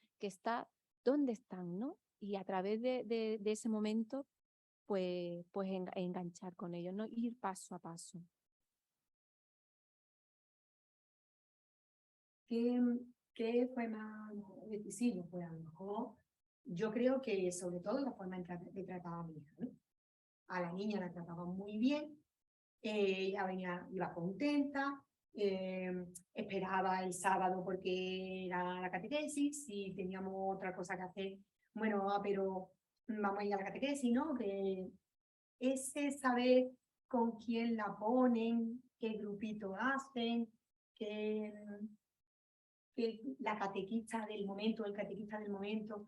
¿dónde están, no? Y a través de ese momento, pues enganchar con ellos, ¿no? Ir paso a paso. ¿Qué fue más decisivo? Pues a lo mejor yo creo que sobre todo la forma de tratar a mi hija, ¿no? A la niña la trataba muy bien, ella iba contenta, esperaba el sábado porque era la catequesis y teníamos otra cosa que hacer. Bueno, pero vamos a ir a la catequesis, ¿no? Que ese saber con quién la ponen, qué grupito hacen, que la catequista del momento, el catequista del momento,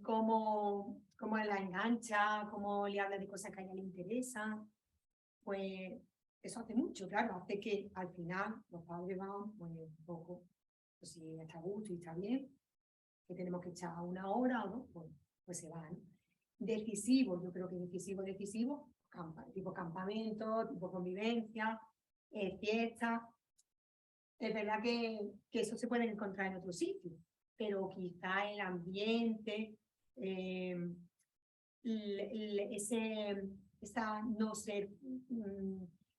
cómo la engancha, cómo le habla de cosas que a ella le interesan, pues eso hace mucho, claro, hace que al final los padres van pues un poco, pues si está a gusto y está bien, que tenemos que echar 1 hora o 2, pues se van. Decisivo, yo creo que decisivo, tipo campamento, tipo convivencia, fiesta. Es verdad que eso se puede encontrar en otros sitios, pero quizá el ambiente, esa no ser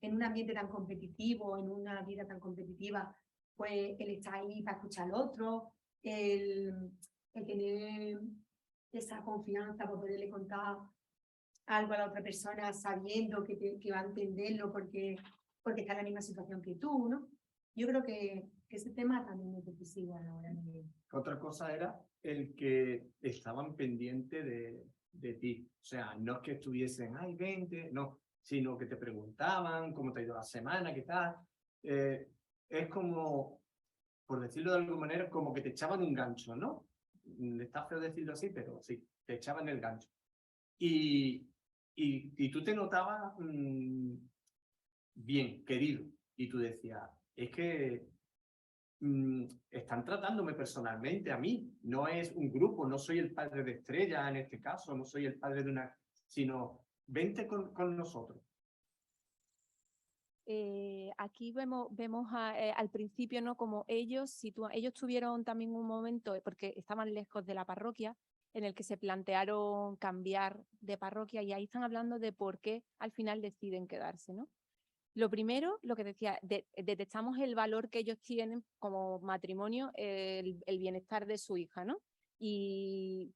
en un ambiente tan competitivo, en una vida tan competitiva, pues el estar ahí para escuchar al otro, el tener esa confianza para poderle contar algo a la otra persona sabiendo que va a entenderlo porque está en la misma situación que tú, ¿no? Yo creo que ese tema también es decisivo a la hora de... Otra cosa era el que estaban pendientes de ti. O sea, no es que estuviesen, ay, 20, no, sino que te preguntaban cómo te ha ido la semana, qué tal. Es como, por decirlo de alguna manera, como que te echaban un gancho, ¿no? Está feo decirlo así, pero sí, te echaban el gancho. Y tú te notabas bien, querido. Y tú decías, es que están tratándome personalmente a mí. No es un grupo, no soy el padre de Estrella en este caso, no soy el padre de una... sino, vente con nosotros. Aquí vemos al principio, ¿no? Como ellos tuvieron también un momento, porque estaban lejos de la parroquia, en el que se plantearon cambiar de parroquia y ahí están hablando de por qué al final deciden quedarse, ¿no? Lo primero, lo que decía, detectamos el valor que ellos tienen como matrimonio, el bienestar de su hija, ¿no? Y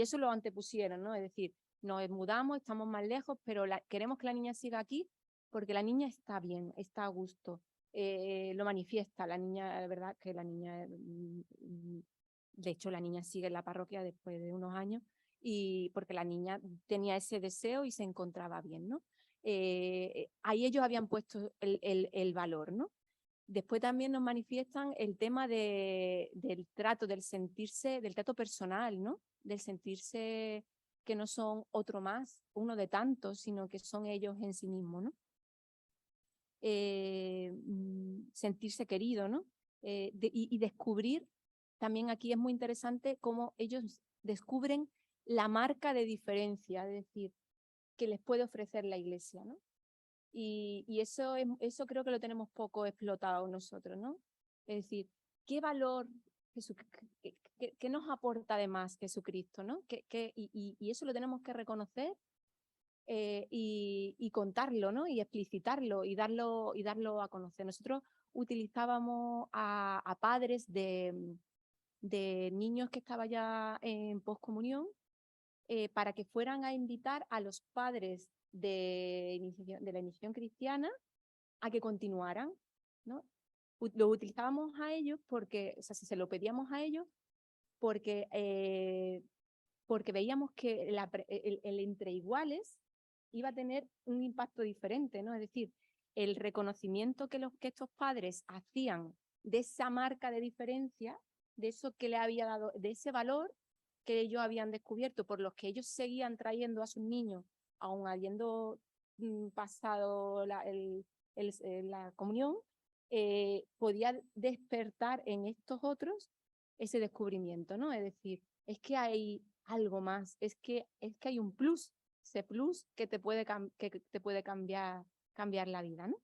eso lo antepusieron, ¿no? Es decir, nos mudamos, estamos más lejos, pero queremos que la niña siga aquí porque la niña está bien, está a gusto. Lo manifiesta la niña, la verdad que la niña, de hecho la niña sigue en la parroquia después de unos años y porque la niña tenía ese deseo y se encontraba bien, ¿no? Ahí ellos habían puesto el valor, ¿no? Después también nos manifiestan el tema del trato, del trato personal, ¿no? Del sentirse que no son otro más, uno de tantos, sino que son ellos en sí mismos, ¿no? Sentirse querido, ¿no? Y descubrir también aquí es muy interesante cómo ellos descubren la marca de diferencia, es decir, que les puede ofrecer la Iglesia, ¿no? Y eso creo que lo tenemos poco explotado nosotros, ¿no? Es decir, ¿qué valor, qué nos aporta además Jesucristo, ¿no? Y eso lo tenemos que reconocer y contarlo, ¿no? Y explicitarlo y darlo a conocer. Nosotros utilizábamos a padres de niños que estaban ya en poscomunión para que fueran a invitar a los padres de la iniciación cristiana a que continuaran, ¿no? Lo utilizábamos a ellos porque, o sea, si se lo pedíamos a ellos, porque veíamos que el entre iguales iba a tener un impacto diferente, ¿no? Es decir, el reconocimiento que estos padres hacían de esa marca de diferencia, de eso que le había dado, de ese valor que ellos habían descubierto, por los que ellos seguían trayendo a sus niños, aun habiendo pasado la comunión, podía despertar en estos otros ese descubrimiento, ¿no? Es decir, es que hay algo más, es que hay un plus, ese plus que te puede cambiar la vida, ¿no?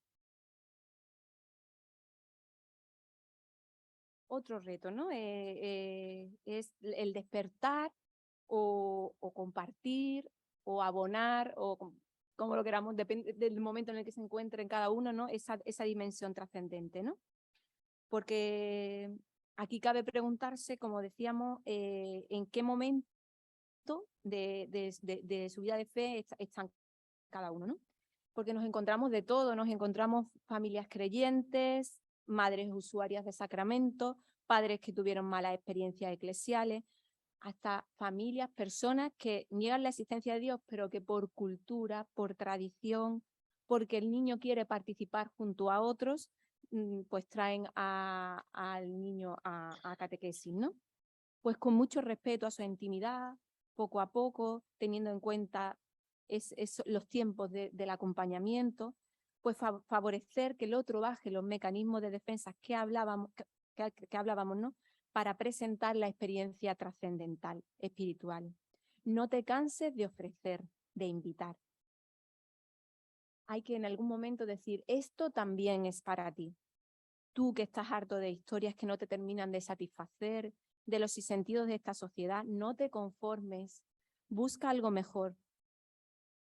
Otro reto, ¿no? Es el despertar o compartir o abonar o como lo queramos, depende del momento en el que se encuentre en cada uno, ¿no? Esa dimensión trascendente, ¿no? Porque aquí cabe preguntarse, como decíamos, en qué momento de su vida de fe están cada uno, ¿no? Porque nos encontramos de todo, nos encontramos familias creyentes, madres usuarias de sacramentos, padres que tuvieron malas experiencias eclesiales, hasta familias, personas que niegan la existencia de Dios, pero que por cultura, por tradición, porque el niño quiere participar junto a otros, pues traen al niño a catequesis, ¿no? Pues con mucho respeto a su intimidad, poco a poco, teniendo en cuenta los tiempos del acompañamiento, pues favorecer que el otro baje los mecanismos de defensa que hablábamos, ¿no? Para presentar la experiencia trascendental, espiritual. No te canses de ofrecer, de invitar. Hay que en algún momento decir, esto también es para ti. Tú que estás harto de historias que no te terminan de satisfacer, de los sinsentidos de esta sociedad, no te conformes, busca algo mejor.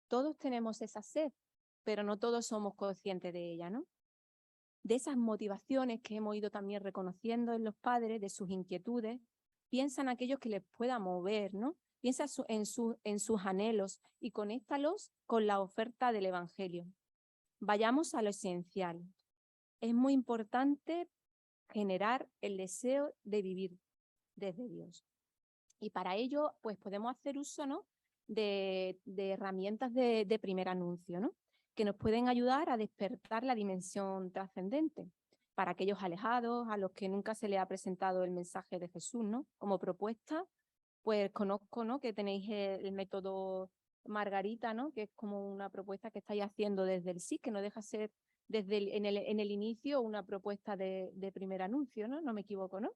Todos tenemos esa sed, pero no todos somos conscientes de ella, ¿no? De esas motivaciones que hemos ido también reconociendo en los padres, de sus inquietudes, piensa en aquellos que les pueda mover, ¿no? Piensa en sus anhelos y conéctalos con la oferta del Evangelio. Vayamos a lo esencial. Es muy importante generar el deseo de vivir desde Dios. Y para ello, pues podemos hacer uso, ¿no? de herramientas de primer anuncio, ¿no? Que nos pueden ayudar a despertar la dimensión trascendente para aquellos alejados, a los que nunca se les ha presentado el mensaje de Jesús, ¿no? Como propuesta, pues conozco, ¿no? Que tenéis el método Margarita, ¿no? Que es como una propuesta que estáis haciendo desde el sí, que no deja ser en el inicio una propuesta de primer anuncio, ¿no? No me equivoco, ¿no?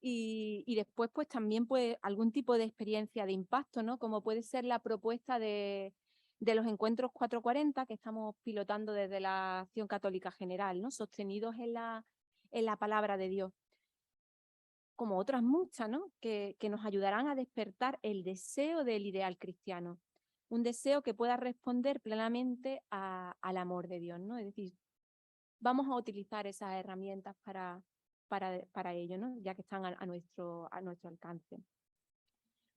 Y después, pues también pues, algún tipo de experiencia de impacto, ¿no? Como puede ser la propuesta de los encuentros 440 que estamos pilotando desde la Acción Católica General, ¿no? Sostenidos en la palabra de Dios. Como otras muchas, ¿no? Que nos ayudarán a despertar el deseo del ideal cristiano. Un deseo que pueda responder plenamente al amor de Dios, ¿no? Es decir, vamos a utilizar esas herramientas para ello, ¿no? Ya que están a nuestro alcance.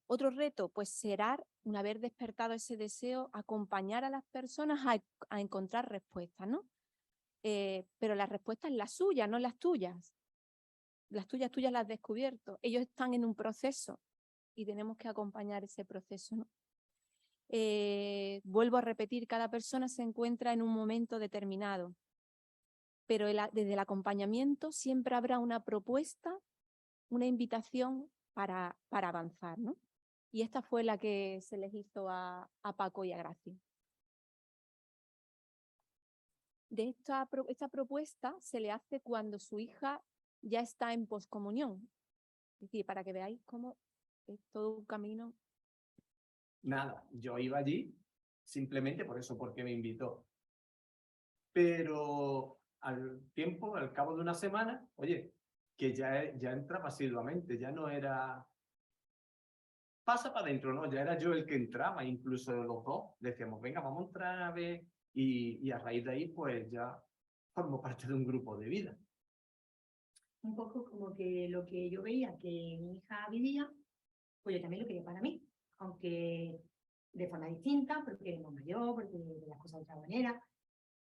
Otro reto, pues será, una vez despertado ese deseo, acompañar a las personas a encontrar respuestas, ¿no? Pero las respuestas las suyas, no las tuyas. Las tuyas las has descubierto. Ellos están en un proceso y tenemos que acompañar ese proceso, ¿no? Vuelvo a repetir, cada persona se encuentra en un momento determinado, pero desde el acompañamiento siempre habrá una propuesta, una invitación para avanzar, ¿no? Y esta fue la que se les hizo a Paco y a Gracia. Esta propuesta se le hace cuando su hija ya está en poscomunión, Es decir, para que veáis cómo es todo un camino. Nada, yo iba allí simplemente por eso, porque me invitó. Pero al tiempo, al cabo de una semana, oye, que ya entraba asiduamente, ya no era pasa para adentro, ¿no? Ya era yo el que entraba, incluso los dos decíamos, venga, vamos a entrar a ver, y a raíz de ahí, pues ya formo parte de un grupo de vida. Un poco como que lo que yo veía que mi hija vivía, pues yo también lo quería para mí, aunque de forma distinta, porque era más mayor, porque de las cosas de otra manera,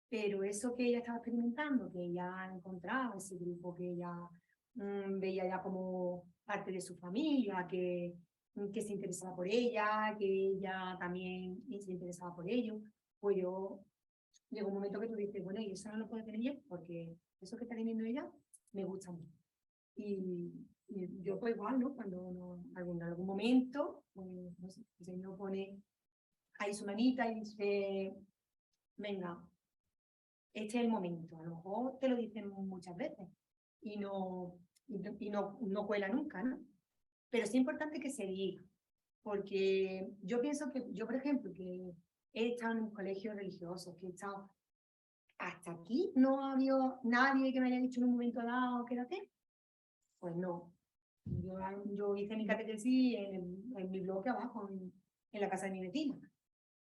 pero eso que ella estaba experimentando, que ella encontraba ese grupo que ella veía ya como parte de su familia, que se interesaba por ella, que ella también se interesaba por ello, pues llegó un momento que tú dices, bueno, y eso no lo puedo tener yo, porque eso que está teniendo ella me gusta mucho. Y yo pues igual, ¿no? Cuando en algún momento, pues, no sé, el Señor pone ahí su manita y dice, venga, este es el momento. A lo mejor te lo dicen muchas veces y no cuela nunca, ¿no? Pero sí es importante que se diga, porque yo pienso que, yo por ejemplo, que he estado en un colegio religioso, que he estado hasta aquí, no ha habido nadie que me haya dicho en un momento dado, quédate. Pues no. Yo hice mi catequesis en mi bloque abajo, en la casa de mi vecina.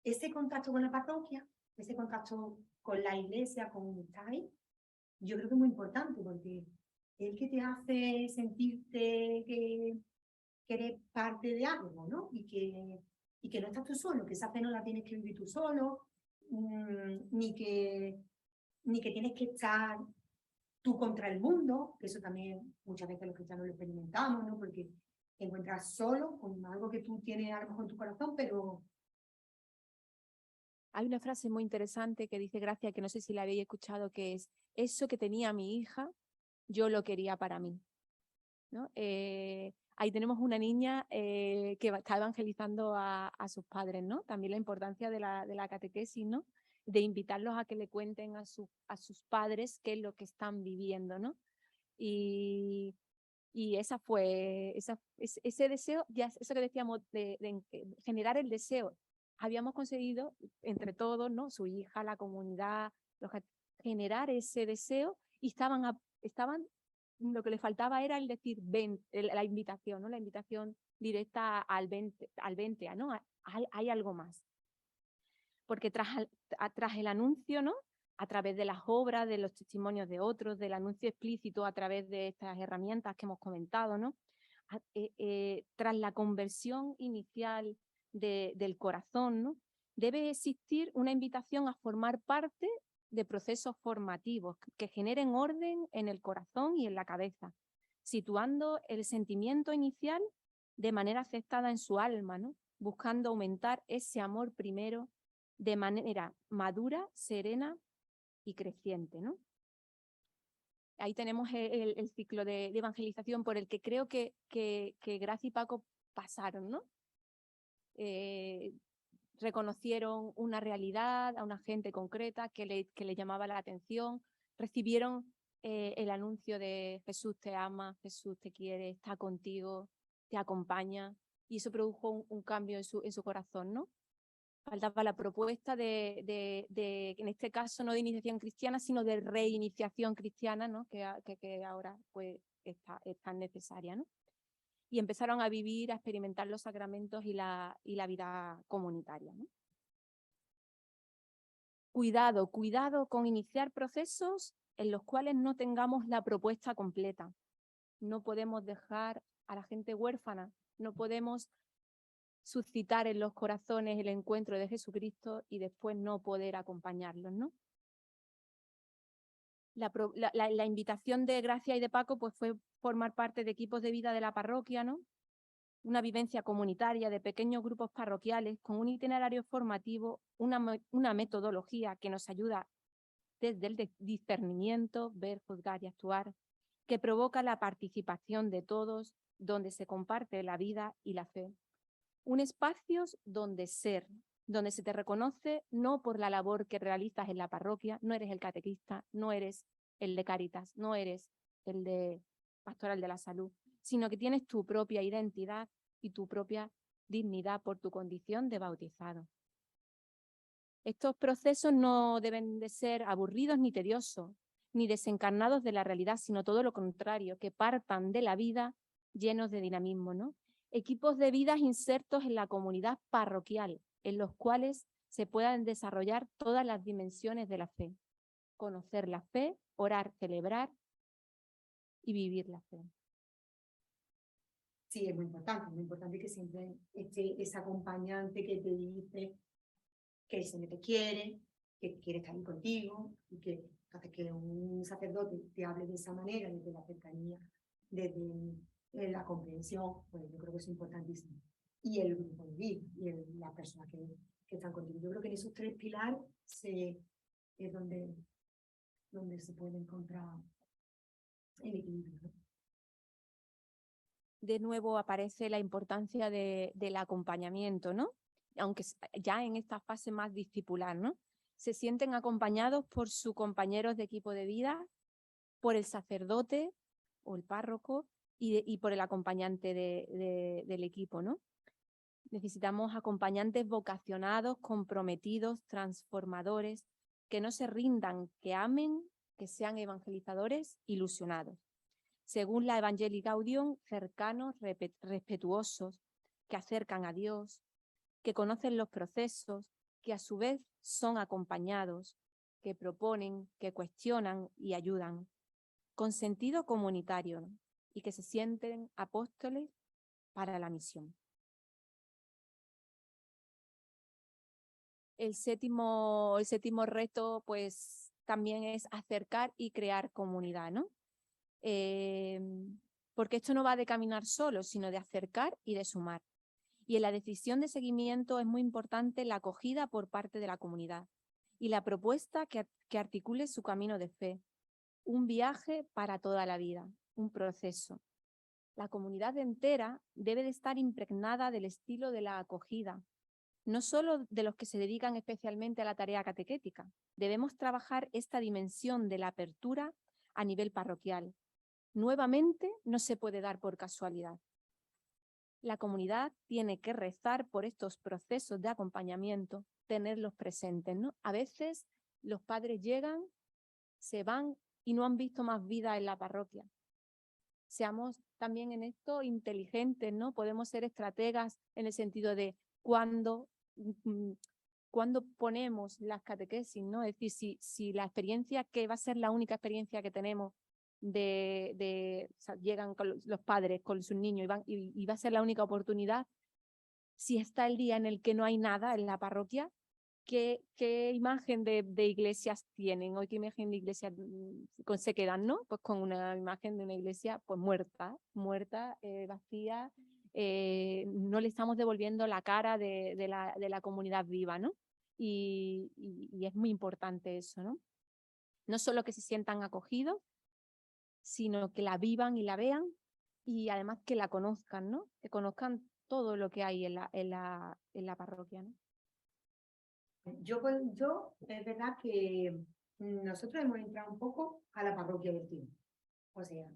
Ese contacto con la parroquia, ese contacto con la iglesia, con estar ahí, yo creo que es muy importante, porque es el que te hace sentirte que eres parte de algo, ¿no? Y que no estás tú solo, que esa fe no la tienes que vivir tú solo, ni que tienes que estar tú contra el mundo, que eso también muchas veces los cristianos lo experimentamos, ¿no? Porque te encuentras solo con algo que tú tienes a lo mejor en tu corazón, pero... Hay una frase muy interesante que dice Gracia, que no sé si la habéis escuchado, que es, eso que tenía mi hija, yo lo quería para mí, ¿no? Ahí tenemos una niña que está evangelizando a sus padres, ¿no? También la importancia de la catequesis, ¿no? De invitarlos a que le cuenten a sus padres qué es lo que están viviendo, ¿no? Y esa fue, ese deseo, ya eso que decíamos, de generar el deseo, habíamos conseguido entre todos, ¿no? Su hija, la comunidad, generar ese deseo y estaban, lo que le faltaba era el decir, ven, la invitación, ¿no? La invitación directa al 20, ¿no? Hay algo más. Porque tras el anuncio, ¿no? A través de las obras, de los testimonios de otros, del anuncio explícito a través de estas herramientas que hemos comentado, ¿no? Tras la conversión inicial del corazón, ¿no? Debe existir una invitación a formar parte de procesos formativos que generen orden en el corazón y en la cabeza, situando el sentimiento inicial de manera aceptada en su alma, ¿no? Buscando aumentar ese amor primero de manera madura, serena y creciente, ¿no? Ahí tenemos el ciclo de evangelización por el que creo que Gracia y Paco pasaron, ¿no? Reconocieron una realidad a una gente concreta que le llamaba la atención, recibieron el anuncio de Jesús te ama, Jesús te quiere, está contigo, te acompaña, y eso produjo un cambio en su corazón, ¿no? Faltaba la propuesta de, en este caso, no de iniciación cristiana, sino de reiniciación cristiana, ¿no? que ahora pues, es tan necesaria, ¿no? Y empezaron a vivir, a experimentar los sacramentos y la vida comunitaria, ¿no? Cuidado con iniciar procesos en los cuales no tengamos la propuesta completa. No podemos dejar a la gente huérfana, no podemos suscitar en los corazones el encuentro de Jesucristo y después no poder acompañarlos, ¿no? La invitación de Gracia y de Paco pues, fue formar parte de equipos de vida de la parroquia, ¿no? Una vivencia comunitaria de pequeños grupos parroquiales con un itinerario formativo, una metodología que nos ayuda desde el discernimiento, ver, juzgar y actuar, que provoca la participación de todos, donde se comparte la vida y la fe. Un espacio donde ser, donde se te reconoce no por la labor que realizas en la parroquia, no eres el catequista, no eres el de Cáritas, no eres el de pastoral de la salud, sino que tienes tu propia identidad y tu propia dignidad por tu condición de bautizado. Estos procesos no deben de ser aburridos ni tediosos, ni desencarnados de la realidad, sino todo lo contrario, que partan de la vida llenos de dinamismo, ¿no? Equipos de vidas insertos en la comunidad parroquial, en los cuales se puedan desarrollar todas las dimensiones de la fe. Conocer la fe, orar, celebrar y vivir la fe. Sí, es muy importante que siempre esté ese acompañante que te dice que se te quiere, que quiere estar ahí contigo, y que hace que un sacerdote te hable de esa manera, desde la cercanía, desde la comprensión, pues yo creo que es importantísimo. Y el grupo de vida, y las personas que están contigo. Yo creo que en esos tres pilares es donde se puede encontrar el equilibrio, ¿no? De nuevo aparece la importancia del acompañamiento, ¿no? Aunque ya en esta fase más discipular, ¿no? Se sienten acompañados por sus compañeros de equipo de vida, por el sacerdote o el párroco y por el acompañante del equipo, ¿no? Necesitamos acompañantes vocacionados, comprometidos, transformadores, que no se rindan, que amen, que sean evangelizadores, ilusionados. Según la Evangelii Gaudium, cercanos, respetuosos, que acercan a Dios, que conocen los procesos, que a su vez son acompañados, que proponen, que cuestionan y ayudan, con sentido comunitario, ¿no? Y que se sienten apóstoles para la misión. El séptimo reto, pues, también es acercar y crear comunidad, ¿no? Porque esto no va de caminar solo, sino de acercar y de sumar. Y en la decisión de seguimiento es muy importante la acogida por parte de la comunidad y la propuesta que articule su camino de fe. Un viaje para toda la vida, un proceso. La comunidad entera debe de estar impregnada del estilo de la acogida, no solo de los que se dedican especialmente a la tarea catequética. Debemos trabajar esta dimensión de la apertura a nivel parroquial. Nuevamente, no se puede dar por casualidad. La comunidad tiene que rezar por estos procesos de acompañamiento, tenerlos presentes, ¿no? A veces los padres llegan, se van y no han visto más vida en la parroquia. Seamos también en esto inteligentes, ¿no? Podemos ser estrategas en el sentido de cuando ponemos las catequesis, ¿no? Es decir, si la experiencia que va a ser la única experiencia que tenemos o sea, llegan con los padres con sus niños y va a ser la única oportunidad, si está el día en el que no hay nada en la parroquia, ¿qué imagen de iglesias tienen? ¿O qué imagen de iglesia se quedan, no? Pues con una imagen de una iglesia pues muerta, vacía, no le estamos devolviendo la cara de la comunidad viva, ¿no? Y es muy importante eso, ¿no? No solo que se sientan acogidos, sino que la vivan y la vean y además que la conozcan, ¿no? Que conozcan todo lo que hay en la parroquia, ¿no? Yo es verdad que nosotros hemos entrado un poco a la parroquia del tiempo. O sea,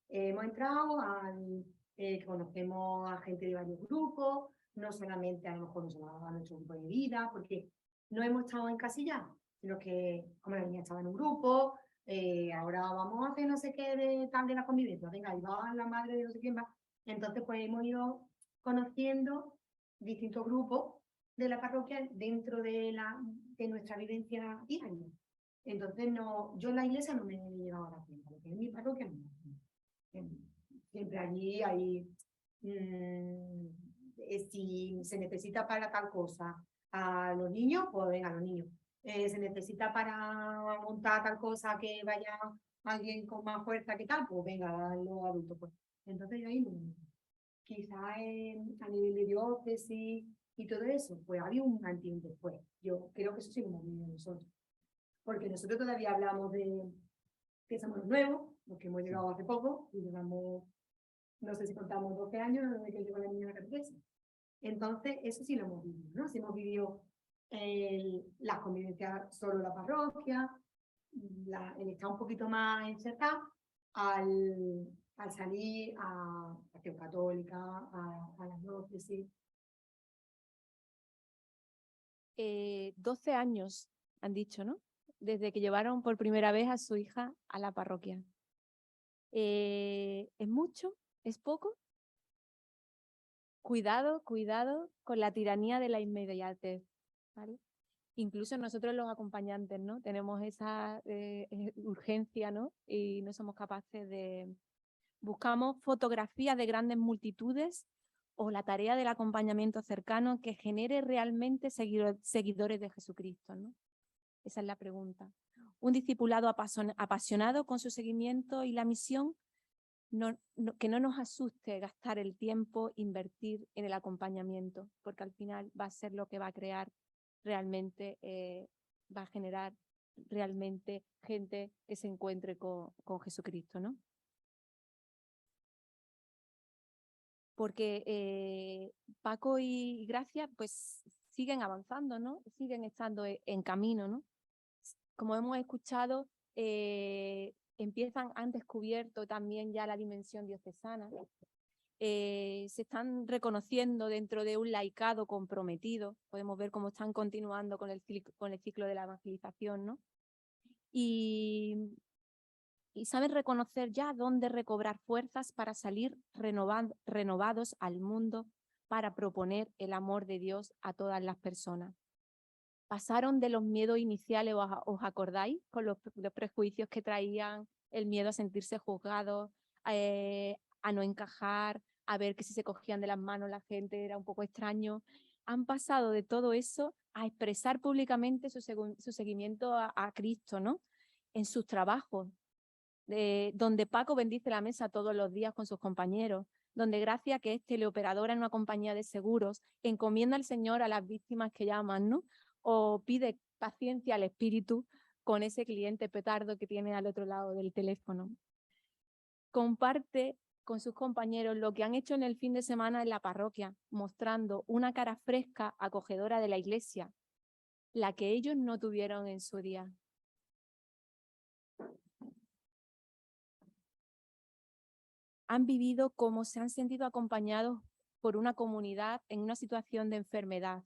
hemos entrado conocemos a gente de varios grupos, no solamente a lo mejor a nuestro grupo de vida, porque no hemos estado encasillados, sino que como la niña estaba en un grupo, ahora vamos a hacer no sé qué de la convivencia, venga, ahí va la madre de no sé quién va. Entonces, pues hemos ido conociendo distintos grupos de la parroquia dentro de nuestra vivencia diaria. Entonces, yo en la iglesia no me he llevado a la cuenta, porque en mi parroquia no. Siempre allí hay, si se necesita para tal cosa a los niños, pues venga, a los niños. Se necesita para montar tal cosa que vaya alguien con más fuerza que tal, pues venga, a los adultos. Pues. Entonces, ahí quizás a nivel de diócesis y todo eso, pues había un antes y un después. Yo creo que eso sí lo hemos vivido nosotros. Porque nosotros todavía hablamos de que somos los nuevos, los que hemos llegado hace poco, y llevamos, no sé si contamos 12 años desde que llegó la niña a la catequesis. Entonces, eso sí lo hemos vivido, ¿no? Sí hemos vivido las convivencias solo en la parroquia, el estar un poquito más encerrado, al salir a Acción Católica, a la diócesis? 12 años, han dicho, ¿no? Desde que llevaron por primera vez a su hija a la parroquia. ¿Es mucho? ¿Es poco? Cuidado, cuidado con la tiranía de la inmediatez, ¿vale? Incluso nosotros los acompañantes, ¿no? Tenemos esa urgencia, ¿no? Y no somos capaces de... Buscamos fotografías de grandes multitudes o la tarea del acompañamiento cercano que genere realmente seguidores de Jesucristo, ¿no? Esa es la pregunta. Un discipulado apasionado con su seguimiento y la misión, que no nos asuste gastar el tiempo, invertir en el acompañamiento, porque al final va a ser lo que va a crear realmente, va a generar realmente gente que se encuentre con Jesucristo, ¿no? Porque Paco y Gracia pues siguen avanzando, ¿no? Siguen estando en camino, ¿no? Como hemos escuchado, han descubierto también ya la dimensión diocesana, se están reconociendo dentro de un laicado comprometido, podemos ver cómo están continuando con el ciclo de la evangelización, ¿no? Y saben reconocer ya dónde recobrar fuerzas para salir renovados al mundo para proponer el amor de Dios a todas las personas. Pasaron de los miedos iniciales, ¿os acordáis? Con los prejuicios que traían, el miedo a sentirse juzgados, a no encajar, a ver que si se cogían de las manos la gente era un poco extraño. Han pasado de todo eso a expresar públicamente su seguimiento a Cristo, ¿no? En sus trabajos, donde Paco bendice la mesa todos los días con sus compañeros, donde Gracia, que es teleoperadora en una compañía de seguros, encomienda al Señor a las víctimas que llaman, ¿no? O pide paciencia al espíritu con ese cliente petardo que tiene al otro lado del teléfono. Comparte con sus compañeros lo que han hecho en el fin de semana en la parroquia, mostrando una cara fresca, acogedora de la iglesia, la que ellos no tuvieron en su día. Han vivido como se han sentido acompañados por una comunidad en una situación de enfermedad.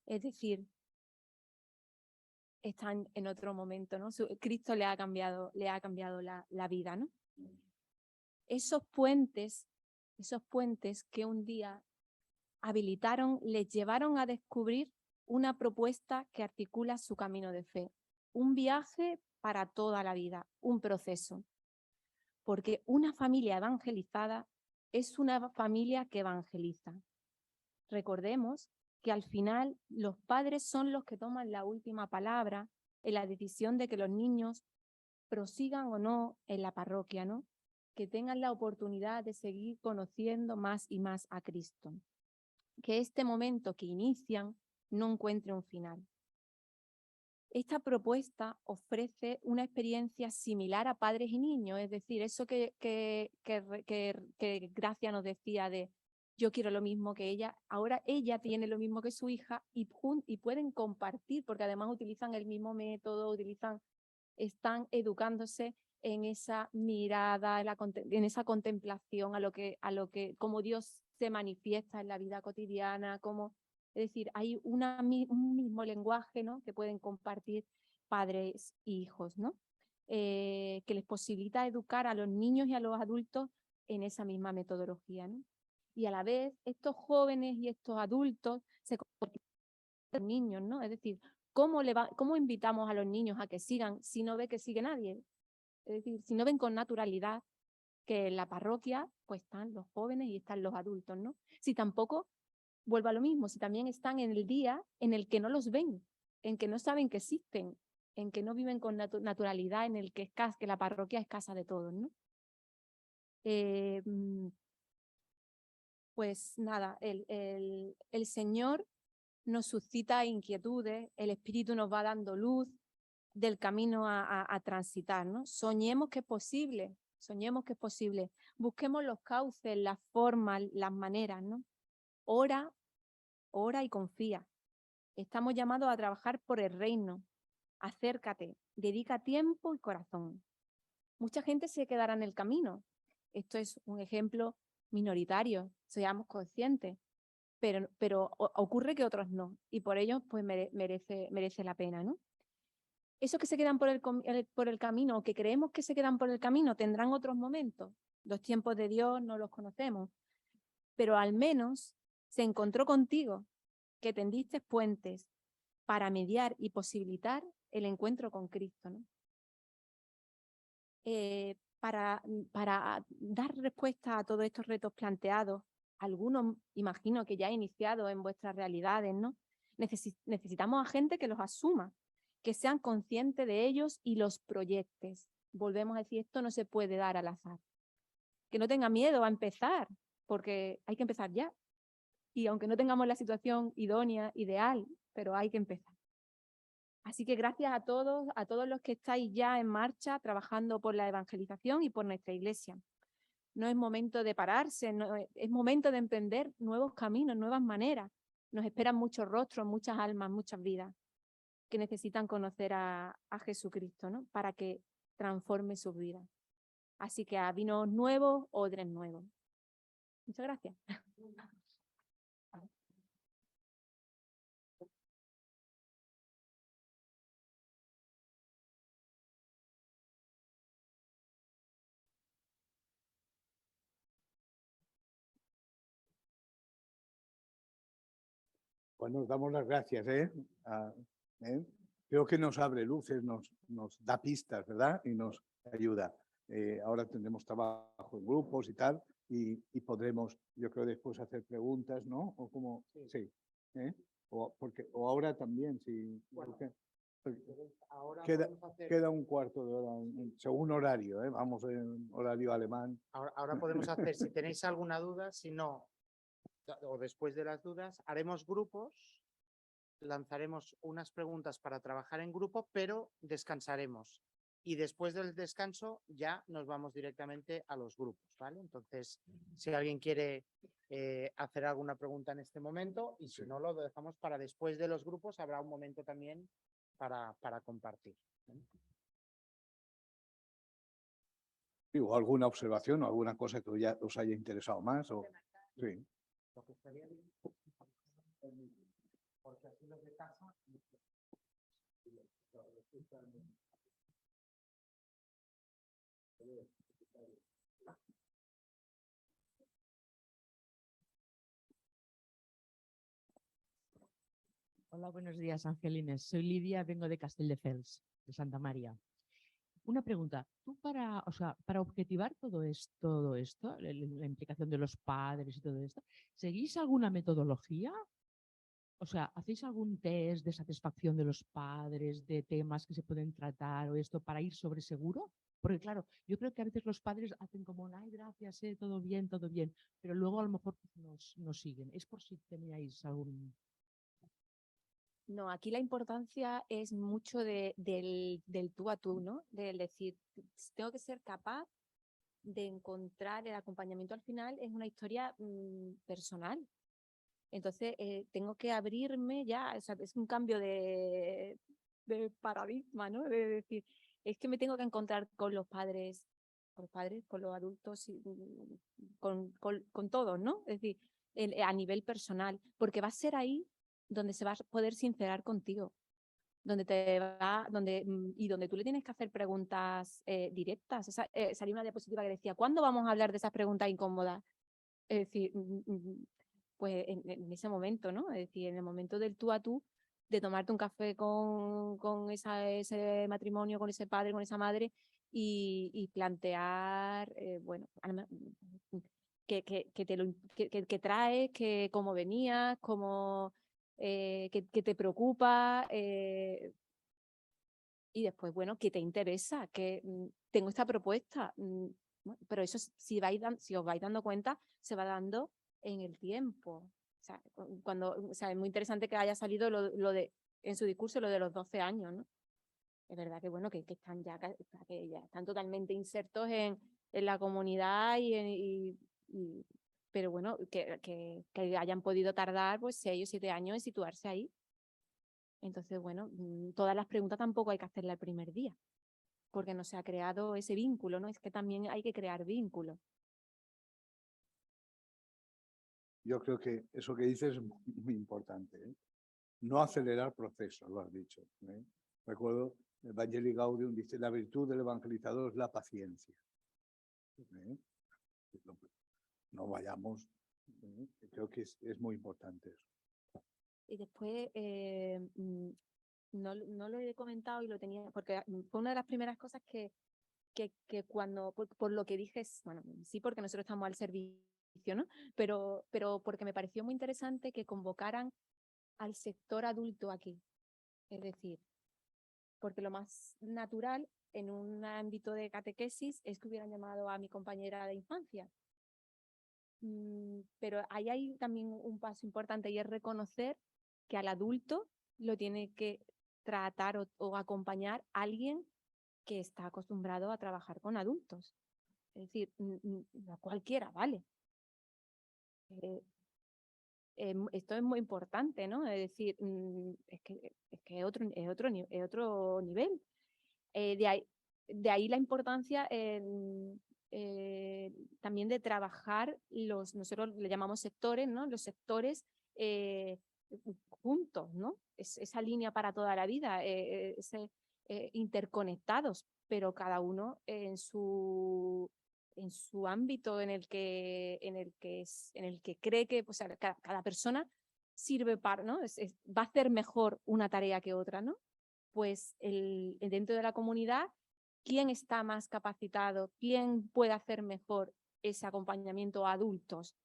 Es decir, están en otro momento, ¿no? Cristo le ha cambiado la vida, ¿no? Esos puentes que un día habilitaron, les llevaron a descubrir una propuesta que articula su camino de fe. Un viaje para toda la vida, un proceso. Porque una familia evangelizada es una familia que evangeliza. Recordemos que al final los padres son los que toman la última palabra en la decisión de que los niños prosigan o no en la parroquia, ¿no? Que tengan la oportunidad de seguir conociendo más y más a Cristo. Que este momento que inician no encuentre un final. Esta propuesta ofrece una experiencia similar a padres y niños, es decir, eso que Gracia nos decía de yo quiero lo mismo que ella, ahora ella tiene lo mismo que su hija y pueden compartir, porque además utilizan el mismo método, están educándose en esa mirada, en esa contemplación a lo que como Dios se manifiesta en la vida cotidiana, es decir, hay un mismo lenguaje, ¿no? Que pueden compartir padres e hijos, ¿no? Que les posibilita educar a los niños y a los adultos en esa misma metodología, ¿no? Y a la vez, estos jóvenes y estos adultos se convierten en niños, ¿no? Es decir, ¿cómo invitamos a los niños a que sigan si no ve que sigue nadie? Es decir, si no ven con naturalidad que en la parroquia pues están los jóvenes y están los adultos, ¿no? Si tampoco, vuelvo a lo mismo, si también están en el día en el que no los ven, en que no saben que existen, en que no viven con naturalidad, en el que la parroquia es casa de todos, ¿no? Pues nada, el Señor nos suscita inquietudes, el Espíritu nos va dando luz del camino a transitar, ¿no? Soñemos que es posible, busquemos los cauces, las formas, las maneras, ¿no? Ora y confía. Estamos llamados a trabajar por el reino. Acércate, dedica tiempo y corazón. mucha gente se quedará en el camino. Esto es un ejemplo minoritario, seamos conscientes, pero ocurre que otros no, y por ello pues merece la pena, ¿no? Esos que se quedan por el camino, o que creemos que se quedan por el camino, tendrán otros momentos. Los tiempos de Dios no los conocemos, pero al menos se encontró contigo, que tendiste puentes para mediar y posibilitar el encuentro con Cristo, ¿no? Para dar respuesta a todos estos retos planteados, algunos imagino que ya he iniciado en vuestras realidades, ¿no? Necesitamos a gente que los asuma, que sean conscientes de ellos y los proyectes. Volvemos a decir, esto no se puede dar al azar. Que no tenga miedo a empezar, porque hay que empezar ya. Y aunque no tengamos la situación idónea, ideal, pero hay que empezar. Así que gracias a todos los que estáis ya en marcha trabajando por la evangelización y por nuestra iglesia. No es momento de pararse, no, es momento de emprender nuevos caminos, nuevas maneras. Nos esperan muchos rostros, muchas almas, muchas vidas que necesitan conocer a Jesucristo, ¿no? Para que transforme sus vidas. Así que a vinos nuevos, odres nuevos. Muchas gracias. Pues nos damos las gracias, ¿eh? Creo que nos abre luces, nos da pistas, ¿verdad? Y nos ayuda. Ahora tendremos trabajo en grupos y tal, y podremos, yo creo, después hacer preguntas, ¿no? O como, sí. O ahora también, sí. Bueno, ahora Queda un cuarto de hora, según horario, ¿eh? Vamos en horario alemán. Ahora podemos hacer, si tenéis alguna duda, si no, o después de las dudas, haremos grupos, lanzaremos unas preguntas para trabajar en grupo, pero descansaremos. Y después del descanso ya nos vamos directamente a los grupos, ¿vale? Entonces, si alguien quiere hacer alguna pregunta en este momento, y si no, lo dejamos para después de los grupos, habrá un momento también para compartir. O alguna observación o alguna cosa que ya os haya interesado más. O, sí. Lo que estaría bien, porque así los de casa. Hola, buenos días, Angelines. Soy Lidia, vengo de Castelldefels, de Santa María. Una pregunta, tú para objetivar todo esto, la implicación de los padres y todo esto, ¿seguís alguna metodología? O sea, ¿hacéis algún test de satisfacción de los padres, de temas que se pueden tratar o esto para ir sobre seguro? Porque claro, yo creo que a veces los padres hacen como, ay, gracias, todo bien, pero luego a lo mejor no siguen. Es por si teníais algún... No, aquí la importancia es mucho del tú a tú, ¿no? Del decir, tengo que ser capaz de encontrar el acompañamiento al final, es una historia personal. Entonces, tengo que abrirme ya, o sea, es un cambio de paradigma, ¿no? De decir, es que me tengo que encontrar con los padres, con los adultos, con todos, ¿no? Es decir, a nivel personal, porque va a ser ahí donde se va a poder sincerar contigo, donde tú le tienes que hacer preguntas directas. Salió una diapositiva que decía, ¿cuándo vamos a hablar de esas preguntas incómodas? Es decir, pues en ese momento, ¿no? Es decir, en el momento del tú a tú, de tomarte un café con ese matrimonio, con ese padre, con esa madre, y plantear, bueno, que traes, cómo venías, que te preocupa, y después, bueno, que te interesa, que tengo esta propuesta, bueno, pero eso si os vais dando cuenta, se va dando en el tiempo. O sea, es muy interesante que haya salido en su discurso lo de los 12 años, ¿no? Es verdad que, bueno, que están ya están totalmente insertos en la comunidad pero bueno, que hayan podido tardar pues 6 o 7 años en situarse ahí. Entonces, bueno, todas las preguntas tampoco hay que hacerlas el primer día. porque no se ha creado ese vínculo, ¿no? Es que también hay que crear vínculo. Yo creo que eso que dices es muy importante, ¿eh? No acelerar procesos, lo has dicho, ¿eh? Recuerdo, Evangelii Gaudium dice, la virtud del evangelizador es la paciencia. ¿Eh? No vayamos, ¿eh? Creo que es muy importante eso. Y después, no lo he comentado y lo tenía, porque fue una de las primeras cosas que cuando, por lo que dije, bueno, sí, porque nosotros estamos al servicio, ¿no? Pero porque me pareció muy interesante que convocaran al sector adulto aquí. Es decir, porque lo más natural en un ámbito de catequesis es que hubieran llamado a mi compañera de infancia. Pero ahí hay también un paso importante y es reconocer que al adulto lo tiene que tratar o acompañar alguien que está acostumbrado a trabajar con adultos. Es decir, no cualquiera, ¿vale? Esto es muy importante, ¿no? Es decir, es que es otro nivel. De ahí la importancia también de trabajar nosotros le llamamos sectores, ¿no? Los sectores juntos, ¿no? Esa línea para toda la vida, interconectados, pero cada uno en su ámbito en el que cree que pues, cada persona sirve para, ¿no? Va a hacer mejor una tarea que otra, ¿no? Pues dentro de la comunidad, ¿quién está más capacitado? ¿Quién puede hacer mejor ese acompañamiento a adultos?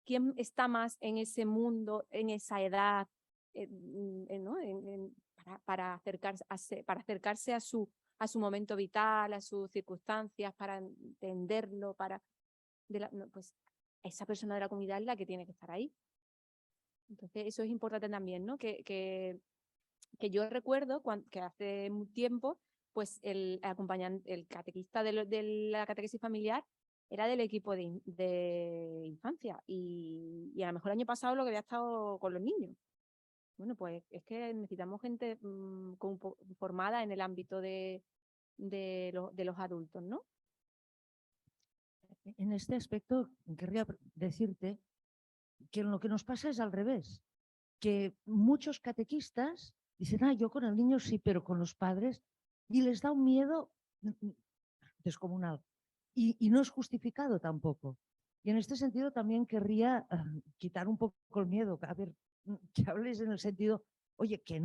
¿Quién está más en ese mundo, en esa edad, ¿no? para acercarse a su momento vital, a sus circunstancias, para entenderlo, pues esa persona de la comunidad es la que tiene que estar ahí. Entonces, eso es importante también, ¿no? Que yo recuerdo que hace un tiempo, pues el catequista de la catequesis familiar era del equipo de infancia y a lo mejor el año pasado lo que había estado con los niños. Bueno, pues es que necesitamos gente formada en el ámbito de los adultos, ¿no? En este aspecto, querría decirte que lo que nos pasa es al revés, que muchos catequistas dicen, yo con el niño sí, pero con los padres, y les da un miedo descomunal. Y no es justificado tampoco. Y en este sentido también querría quitar un poco el miedo, a ver, que hables en el sentido, oye, que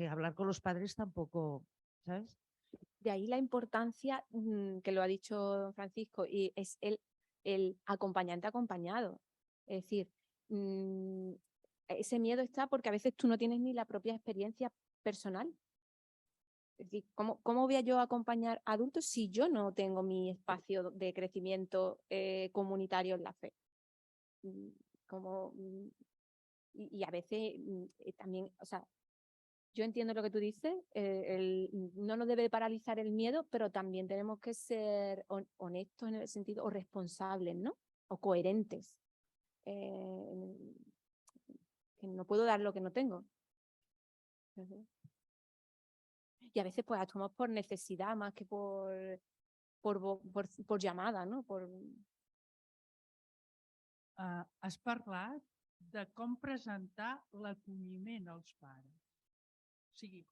hablar con los padres tampoco, ¿sabes? De ahí la importancia, que lo ha dicho Francisco, y es el acompañante acompañado. Es decir, ese miedo está porque a veces tú no tienes ni la propia experiencia personal. Es decir, ¿cómo voy a yo acompañar a adultos si yo no tengo mi espacio de crecimiento comunitario en la fe? Y a veces también, o sea, yo entiendo lo que tú dices, no nos debe paralizar el miedo, pero también tenemos que ser honestos en el sentido, o responsables, ¿no? O coherentes. Que no puedo dar lo que no tengo. Y a veces pues actuamos por necesidad más que por llamada, ¿no? Has parlat de com presentar l'acolliment als pares. O sigui,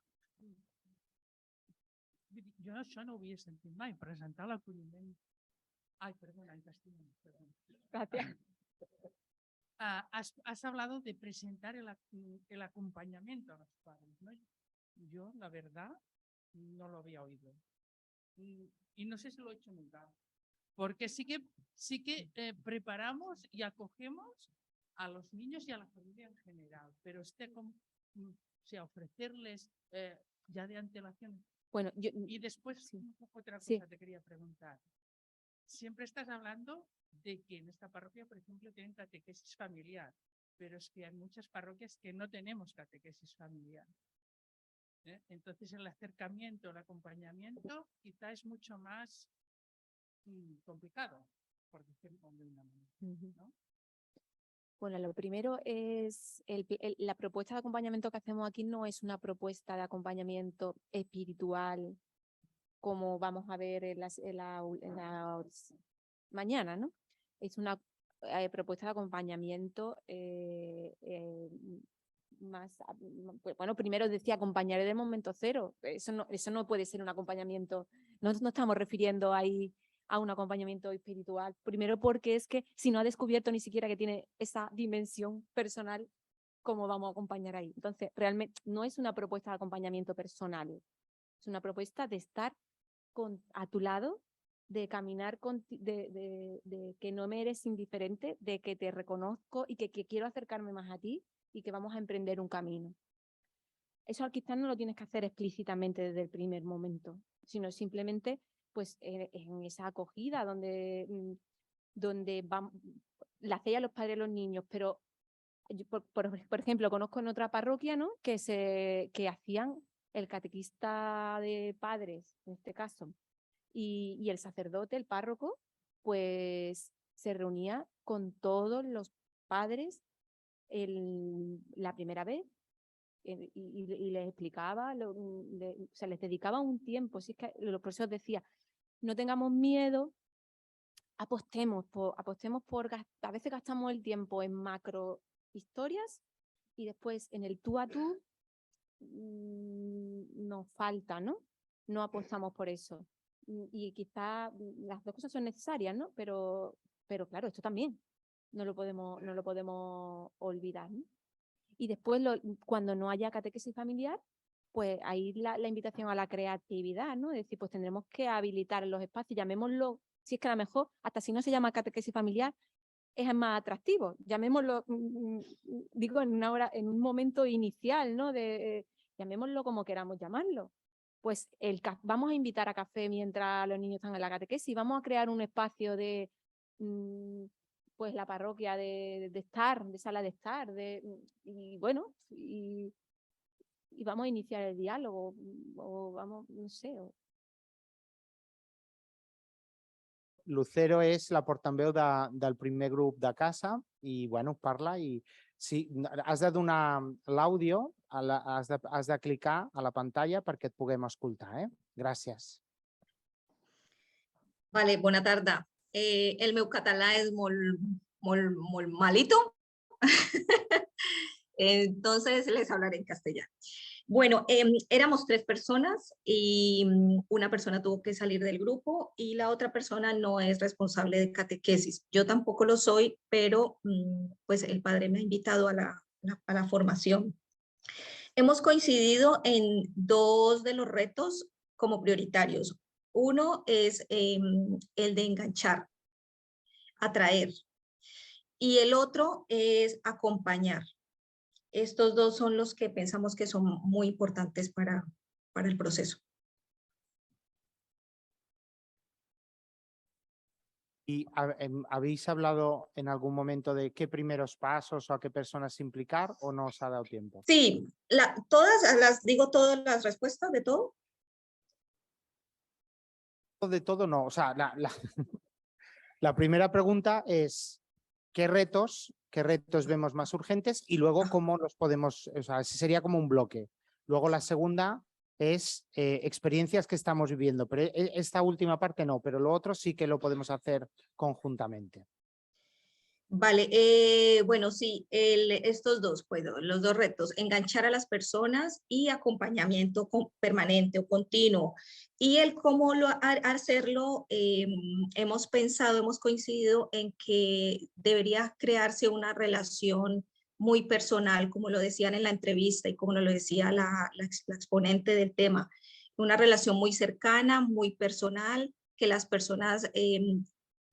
jo això no ho havia sentit mai, presentar l'acolliment. Ai, perdona, en castellano. Gracias. Has hablado de presentar el acompañamiento a los padres, ¿no? Yo, la verdad, no lo había oído. Y no sé si lo he hecho nunca. Porque sí que preparamos y acogemos a los niños y a la familia en general, pero o sea, ofrecerles ya de antelación. Bueno, y después, sí. Otra cosa Sí. te quería preguntar. Siempre estás hablando de que en esta parroquia, por ejemplo, tienen catequesis familiar, pero es que hay muchas parroquias que no tenemos catequesis familiar. Entonces, el acercamiento, el acompañamiento, quizá es mucho más complicado, por decirlo de una manera, ¿no? Bueno, lo primero es la propuesta de acompañamiento que hacemos aquí no es una propuesta de acompañamiento espiritual como vamos a ver en la mañana, ¿no? Es una propuesta de acompañamiento pues, bueno, primero decía acompañar en el momento cero. Eso no puede ser un acompañamiento. No estamos refiriendo ahí a un acompañamiento espiritual. Primero porque es que si no ha descubierto ni siquiera que tiene esa dimensión personal, ¿cómo vamos a acompañar ahí? Entonces, realmente no es una propuesta de acompañamiento personal. Es una propuesta de estar a tu lado, de caminar, de que no me eres indiferente, de que te reconozco y que quiero acercarme más a ti y que vamos a emprender un camino. Eso quizás no lo tienes que hacer explícitamente desde el primer momento, sino simplemente pues en esa acogida donde la hacéis a los padres y los niños, pero por ejemplo, conozco en otra parroquia, ¿no? que hacían el catequista de padres, en este caso, y el sacerdote, el párroco, pues se reunía con todos los padres la primera vez y les explicaba, se les dedicaba un tiempo. Si es que los profesores decían, no tengamos miedo, apostemos por a veces gastamos el tiempo en macro historias y después en el tú a tú nos falta, ¿no? No apostamos por eso. Y quizás las dos cosas son necesarias, ¿no? Pero claro, esto también no lo podemos olvidar, ¿no? Y después, cuando no haya catequesis familiar, pues ahí la invitación a la creatividad, ¿no? Es decir, pues tendremos que habilitar los espacios, llamémoslo, si es que a lo mejor, hasta si no se llama catequesis familiar, es más atractivo. Llamémoslo, digo, en un momento inicial, ¿no? Llamémoslo como queramos llamarlo. Pues vamos a invitar a café mientras los niños están en la catequesis, vamos a crear un espacio de pues la parroquia de estar, de sala de estar, y bueno, y vamos a iniciar el diálogo, o vamos, no sé. Lucero és la portaveu del primer grup de casa i, bueno, parla i si has de donar l'àudio, has de clicar a la pantalla perquè et puguem escoltar, eh? Gràcies. Vale, bona tarda. El meu català és molt malito, entonces les hablaré en castellano. Bueno, éramos 3 personas y una persona tuvo que salir del grupo y la otra persona no es responsable de catequesis. Yo tampoco lo soy, pero pues el padre me ha invitado a la formación. Hemos coincidido en 2 de los retos como prioritarios. Uno es el de enganchar, atraer, y el otro es acompañar. Estos 2 son los que pensamos que son muy importantes para el proceso. ¿Y habéis hablado en algún momento de qué primeros pasos o a qué personas implicar o no os ha dado tiempo? Sí, digo todas las respuestas de todo. De todo no, o sea, la primera pregunta es ¿qué retos vemos más urgentes? Y luego cómo los podemos, o sea, sería como un bloque. Luego la segunda es experiencias que estamos viviendo, pero esta última parte no, pero lo otro sí que lo podemos hacer conjuntamente. Vale, bueno, sí, estos 2, pues, los 2 retos, enganchar a las personas y acompañamiento permanente o continuo. Y el cómo hacerlo, hemos pensado, hemos coincidido en que debería crearse una relación muy personal, como lo decían en la entrevista y como lo decía la exponente del tema, una relación muy cercana, muy personal, que las personas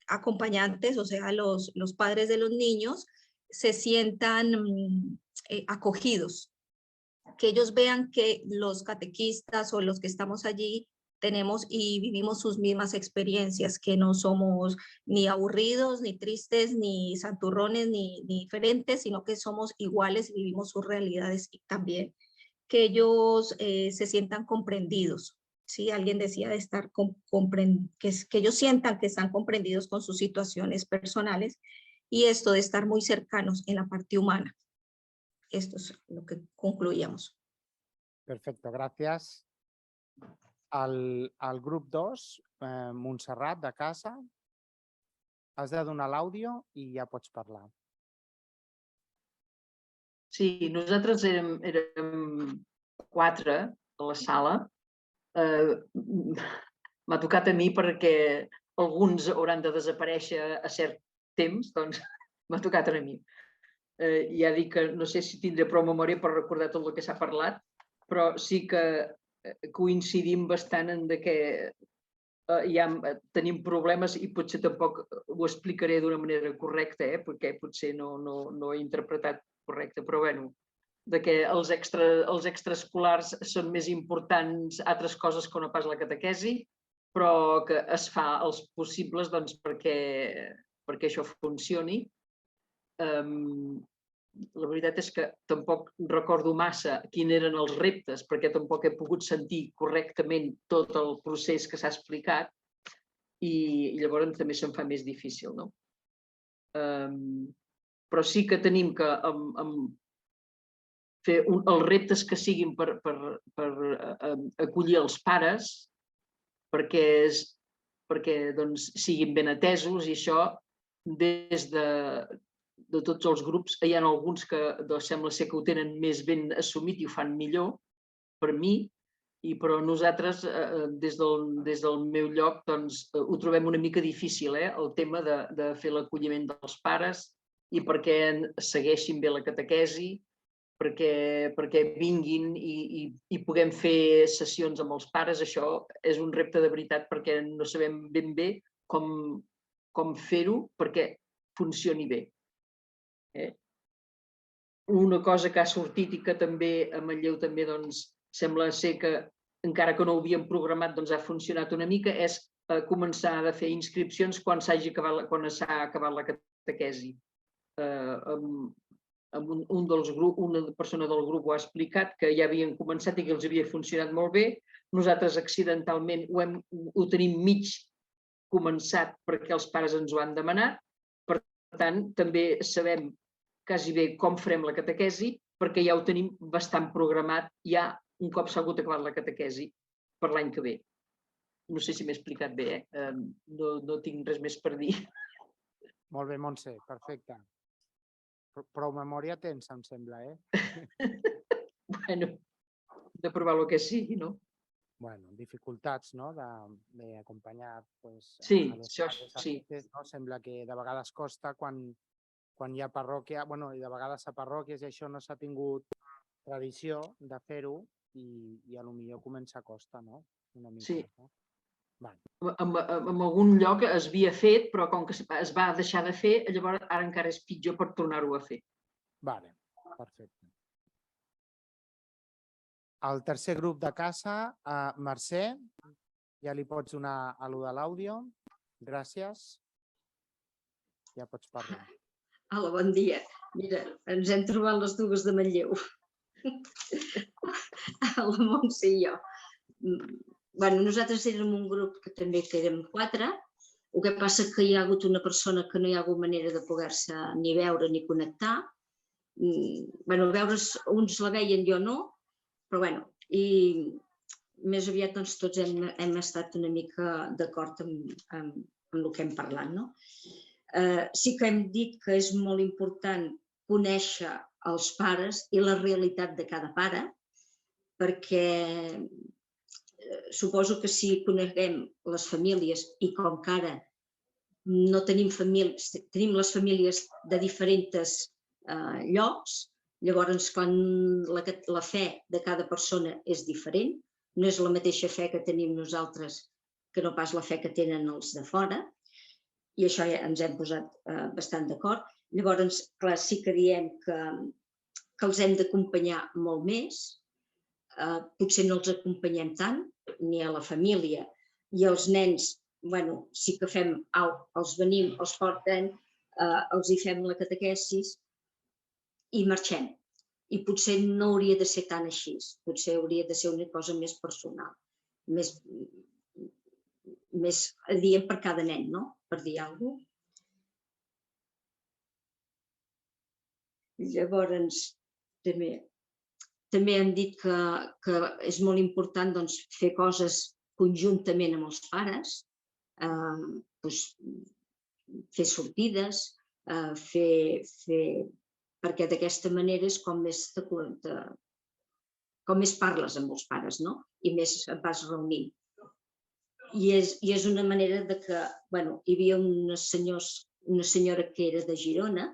acompañantes, o sea, los padres de los niños, se sientan acogidos, que ellos vean que los catequistas o los que estamos allí tenemos y vivimos sus mismas experiencias, que no somos ni aburridos, ni tristes, ni santurrones, ni diferentes, sino que somos iguales y vivimos sus realidades y también que ellos se sientan comprendidos. Sí, alguien decía de estar que ellos sientan que están comprendidos con sus situaciones personales y esto de estar muy cercanos en la parte humana. Esto es lo que concluíamos. Perfecto, gracias. Al grup 2, Montserrat, de casa, has de donar l'àudio i ja pots parlar. Sí, nosaltres érem 4 a la sala. M'ha tocat a mi perquè alguns hauran de desaparèixer a cert temps, doncs m'ha tocat a mi. Ja dic que no sé si tindré prou memòria per recordar tot el que s'ha parlat, però sí que coincidim bastant en que ja tenim problemes i potser tampoc ho explicaré d'una manera correcta, perquè potser no he interpretat correcte, però bueno, que els extraescolars són més importants altres coses que no pas la catequesi, però que es fa els possibles perquè això funcioni. La veritat és que tampoc recordo massa quins eren els reptes, perquè tampoc he pogut sentir correctament tot el procés que s'ha explicat i llavors també se'm fa més difícil, no? Però sí que tenim que fer els reptes que siguin per acollir els pares perquè siguin ben atesos, i això des de tots els grups. Hi ha alguns que sembla ser que ho tenen més ben assumit i ho fan millor, per mi, però nosaltres, des del meu lloc, ho trobem una mica difícil, el tema de fer l'acolliment dels pares i perquè segueixin bé la catequesi, perquè vinguin i puguem fer sessions amb els pares. Això és un repte de veritat perquè no sabem ben bé com fer-ho perquè funcioni bé. Una cosa que ha sortit i que també a Manlleu també sembla ser que encara que no ho havíem programat ha funcionat una mica, és començar a fer inscripcions quan s'ha acabat la catequesi. Una persona del grup ho ha explicat, que ja havien començat i que els havia funcionat molt bé. Nosaltres accidentalment ho tenim mig començat perquè els pares ens ho han demanat. Per tant, també sabem quasi bé com farem la catequesi perquè ja ho tenim bastant programat ja un cop s'ha hagut acabat la catequesi per l'any que ve. No sé si m'he explicat bé, no tinc res més per dir. Molt bé, Montse, perfecte. Prou memòria tens, em sembla, Bueno, de provar el que sigui, no? Bueno, dificultats, no?, d'acompanyar Sí, això sí. Sembla que de vegades costa quan hi ha parròquia, i de vegades a parròquies i això no s'ha tingut tradició de fer-ho i potser comença a costa, no? Una mica. Sí. En algun lloc es havia fet, però com que es va deixar de fer, llavors ara encara és pitjor per tornar-ho a fer. Vale, perfecte. El tercer grup de casa, Mercè, ja li pots donar a l'àudio. Gràcies. Ja pots parlar. Hola, bon dia. Mira, ens hem trobat les dues de Manlleu. La Montse i jo. Nosaltres érem un grup que també érem 4. El que passa que hi ha hagut una persona que no hi ha hagut manera de poder-se ni veure ni connectar. Veure's, uns la veien, jo no, però i més aviat tots hem estat una mica d'acord amb el que hem parlat, no? Sí que hem dit que és molt important conèixer els pares i la realitat de cada pare, perquè suposo que si coneguem les famílies i com que ara no tenim famílies, tenim les famílies de diferents llocs, llavors quan la fe de cada persona és diferent, no és la mateixa fe que tenim nosaltres que no pas la fe que tenen els de fora, i això ja ens hem posat bastant d'acord. Llavors, clar, sí que diem que els hem d'acompanyar molt més, potser no els acompanyem tant, ni a la família, i els nens, sí que fem, els venim, els porten, els hi fem la catequesis i marxem. I potser no hauria de ser tan així, potser hauria de ser una cosa més personal, més dient per cada nen, no? Per dir alguna cosa. Llavors, també hem dit que és molt important fer coses conjuntament amb els pares, fer sortides, perquè d'aquesta manera és com més parles amb els pares, no? I més et vas reunint. I és una manera de que, bueno, hi havia una senyora que era de Girona,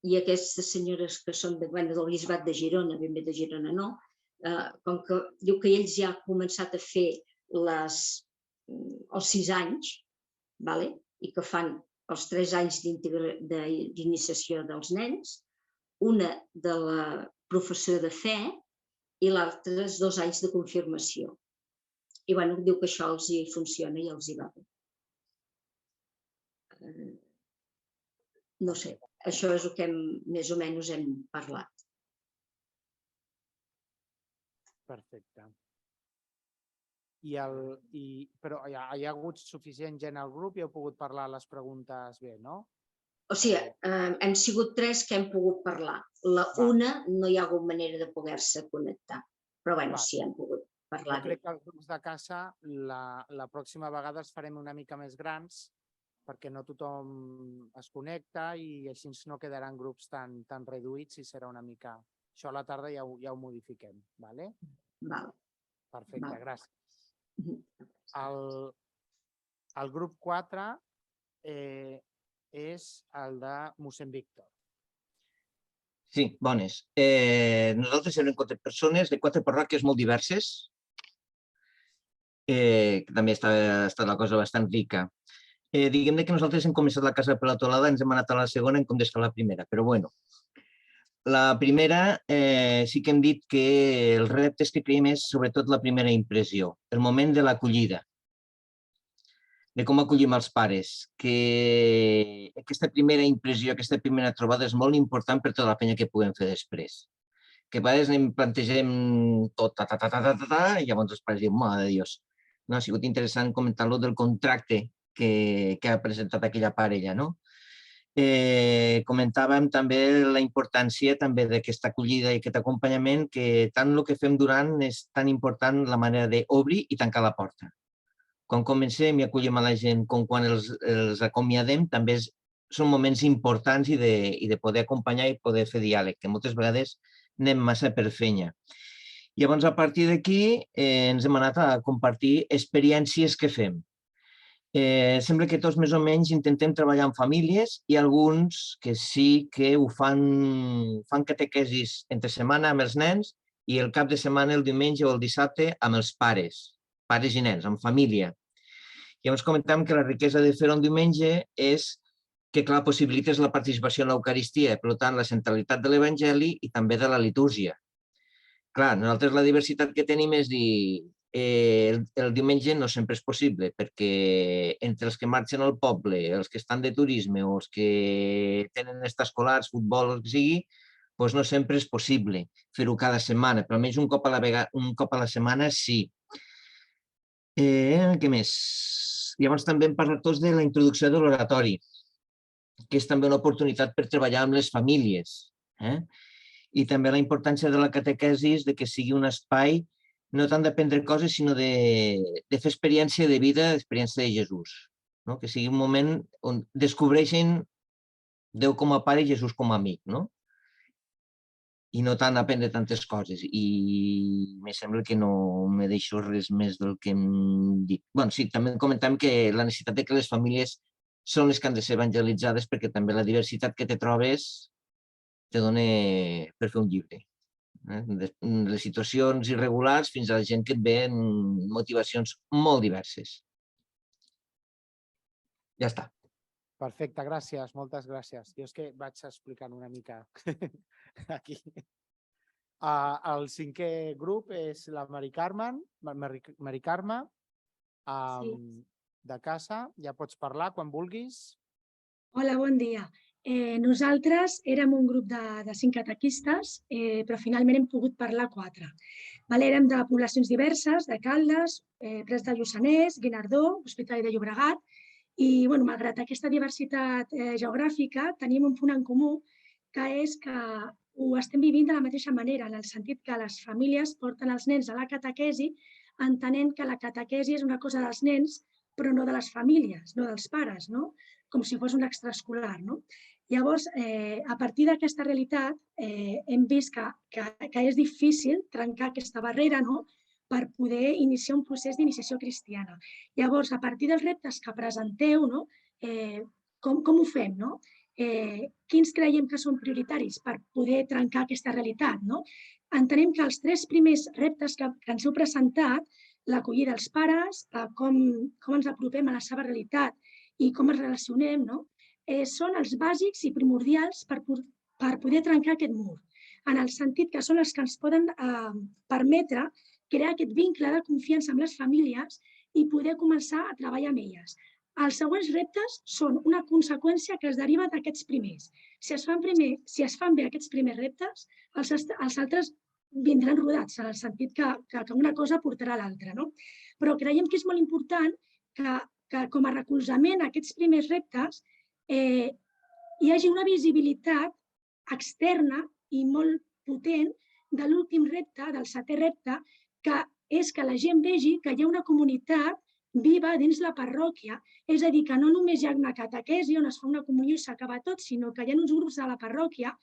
i aquestes senyores que són del Bisbat de Girona, ben bé de Girona no, com que diu que ells ja han començat a fer els 6 anys, i que fan els 3 anys d'iniciació dels nens, una de la professió de fe i l'altra els 2 anys de confirmació. I diu que això els hi funciona i els hi va bé. No sé, això és el que més o menys hem parlat. Perfecte. Però hi ha hagut suficient gent al grup i heu pogut parlar les preguntes bé, no? O sigui, hem sigut 3 que hem pogut parlar. Una no hi ha hagut manera de poder-se connectar, però bueno, sí, hem pogut parlar. Jo crec que els grups de casa la pròxima vegada els farem una mica més grans perquè no tothom es connecta i així no quedaran grups tan reduïts i serà una mica... Això a la tarda ja ho modifiquem, d'acord? Perfecte, gràcies. El grup 4 és el de mossèn Víctor. Sí, bones. Nosaltres érem 4 persones de 4 parròquies molt diverses. També està la cosa bastant rica. Diguem que nosaltres hem començat la casa per la teulada, ens hem anat a la segona en comptes que a la primera, però bueno. La primera sí que hem dit que els reptes que creiem és sobretot la primera impressió, el moment de l'acollida, de com acollim els pares, que aquesta primera impressió, aquesta primera trobada és molt important per tota la feina que puguem fer després. Que a vegades anem plantegem tot, i llavors els pares diuen, mare de Dios. No, ha sigut interessant comentar-lo del contracte que ha presentat aquella parella, no? Comentàvem també la importància també d'aquesta acollida i aquest acompanyament, que tant el que fem durant és tan important la manera d'obrir i tancar la porta. Quan comencem i acollim a la gent com quan els acomiadem, també són moments importants i de poder acompanyar i poder fer diàleg, que moltes vegades anem massa per feina. Llavors, a partir d'aquí, ens hem anat a compartir experiències que fem. Sembla que tots més o menys intentem treballar amb famílies i alguns que sí que ho fan catequesis entre setmana amb els nens i el cap de setmana, el diumenge o el dissabte, amb els pares i nens, amb família. Llavors comentàvem que la riquesa de fer-ho un diumenge és que, clar, possibilites la participació en l'Eucaristia, per tant, la centralitat de l'Evangeli i també de la litúrgia. Clar, nosaltres la diversitat que tenim és dir el diumenge no sempre és possible, perquè entre els que marxen al poble, els que estan de turisme o els que tenen extraescolars, futbol, el que sigui, doncs no sempre és possible fer-ho cada setmana, però almenys un cop a la setmana sí. Què més? Llavors també hem parlat tots de la introducció de l'oratori, que és també una oportunitat per treballar amb les famílies. I també la importància de la catequesis, de que sigui un espai no tant d'aprendre coses, sinó de fer experiència de vida, experiència de Jesús. Que sigui un moment on descobreixen Déu com a pare i Jesús com a amic. I no tant aprendre tantes coses. I me sembla que no me deixo res més del que hem dit. Bé, sí, també comentem que la necessitat de que les famílies són les que han de ser evangelitzades, perquè també la diversitat que te trobes te dona per fer un llibre. Les situacions irregulars fins a la gent que et ve en motivacions molt diverses. Ja està. Perfecte, gràcies, moltes gràcies. Jo és que vaig explicant una mica aquí. El 5è grup és la Mari Carme, de casa. Ja pots parlar quan vulguis. Hola, bon dia. Nosaltres érem un grup de 5 catequistes, però finalment hem pogut parlar 4. Érem de poblacions diverses, de Caldes, Prats de Lluçanès, Guinardó, Hospitalet de Llobregat, i malgrat aquesta diversitat geogràfica tenim un punt en comú, que és que ho estem vivint de la mateixa manera, en el sentit que les famílies porten els nens a la catequesi entenent que la catequesi és una cosa dels nens, però no de les famílies, no dels pares, no? Com si fos un extraescolar. No? Llavors, a partir d'aquesta realitat, hem vist que és difícil trencar aquesta barrera, no? Per poder iniciar un procés d'iniciació cristiana. Llavors, a partir dels reptes que presenteu, no? Com ho fem? No? Quins creiem que són prioritaris per poder trencar aquesta realitat? No? Entenem que els 3 primers reptes que ens heu presentat, l'acollida dels pares, com ens apropem a la seva realitat i com ens relacionem, no? Són els bàsics i primordials per poder trencar aquest mur, en el sentit que són els que ens poden permetre crear aquest vincle de confiança amb les famílies i poder començar a treballar amb elles. Els següents reptes són una conseqüència que es deriva d'aquests primers. Si es fan bé aquests primers reptes, els altres vindran rodats, en el sentit que una cosa portarà a l'altra. No? Però creiem que és molt important que com a recolzament a aquests primers reptes hi hagi una visibilitat externa i molt potent de l'últim repte, del 7è repte, que és que la gent vegi que hi ha una comunitat viva dins la parròquia, és a dir, que no només hi ha una catequesi on es fa una comunió i s'acaba tot, sinó que hi ha uns grups de la parròquia,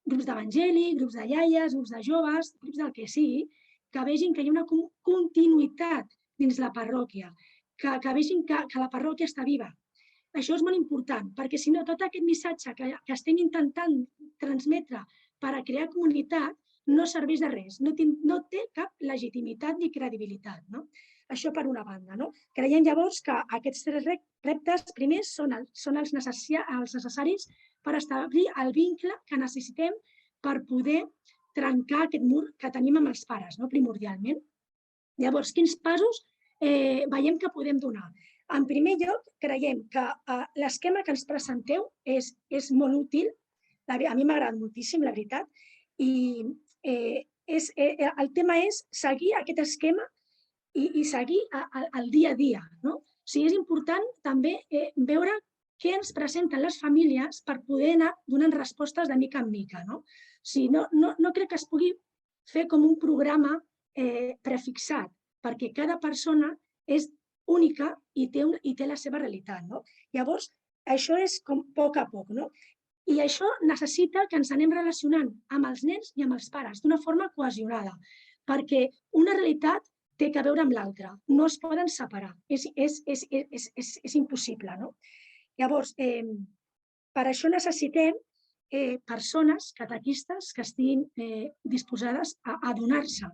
grups d'evangeli, grups de iaies, grups de joves, grups del que sigui, que vegin que hi ha una continuïtat dins la parròquia, que vegin que la parròquia està viva. Això és molt important, perquè si no, tot aquest missatge que estem intentant transmetre per a crear comunitat no serveix de res, no té cap legitimitat ni credibilitat. No? Això per una banda. No? Creiem llavors que aquests 3 reptes primers són els necessaris per establir el vincle que necessitem per poder trencar aquest mur que tenim amb els pares, no? Primordialment. Llavors, quins passos veiem que podem donar? En primer lloc, creiem que l'esquema que ens presenteu és molt útil, a mi m'ha agradat moltíssim, la veritat, i el tema és seguir aquest esquema i seguir el dia a dia. No? O sigui, és important també veure què ens presenten les famílies per poder anar donant respostes de mica en mica. No? O sigui, no crec que es pugui fer com un programa prefixat, perquè cada persona és única i té la seva realitat. No? Llavors, això és com a poc, no? I això necessita que ens anem relacionant amb els nens i amb els pares d'una forma cohesionada, perquè una realitat té que veure amb l'altra, no es poden separar, és impossible. No? Llavors, per això necessitem persones, catequistes, que estiguin disposades a donar-se,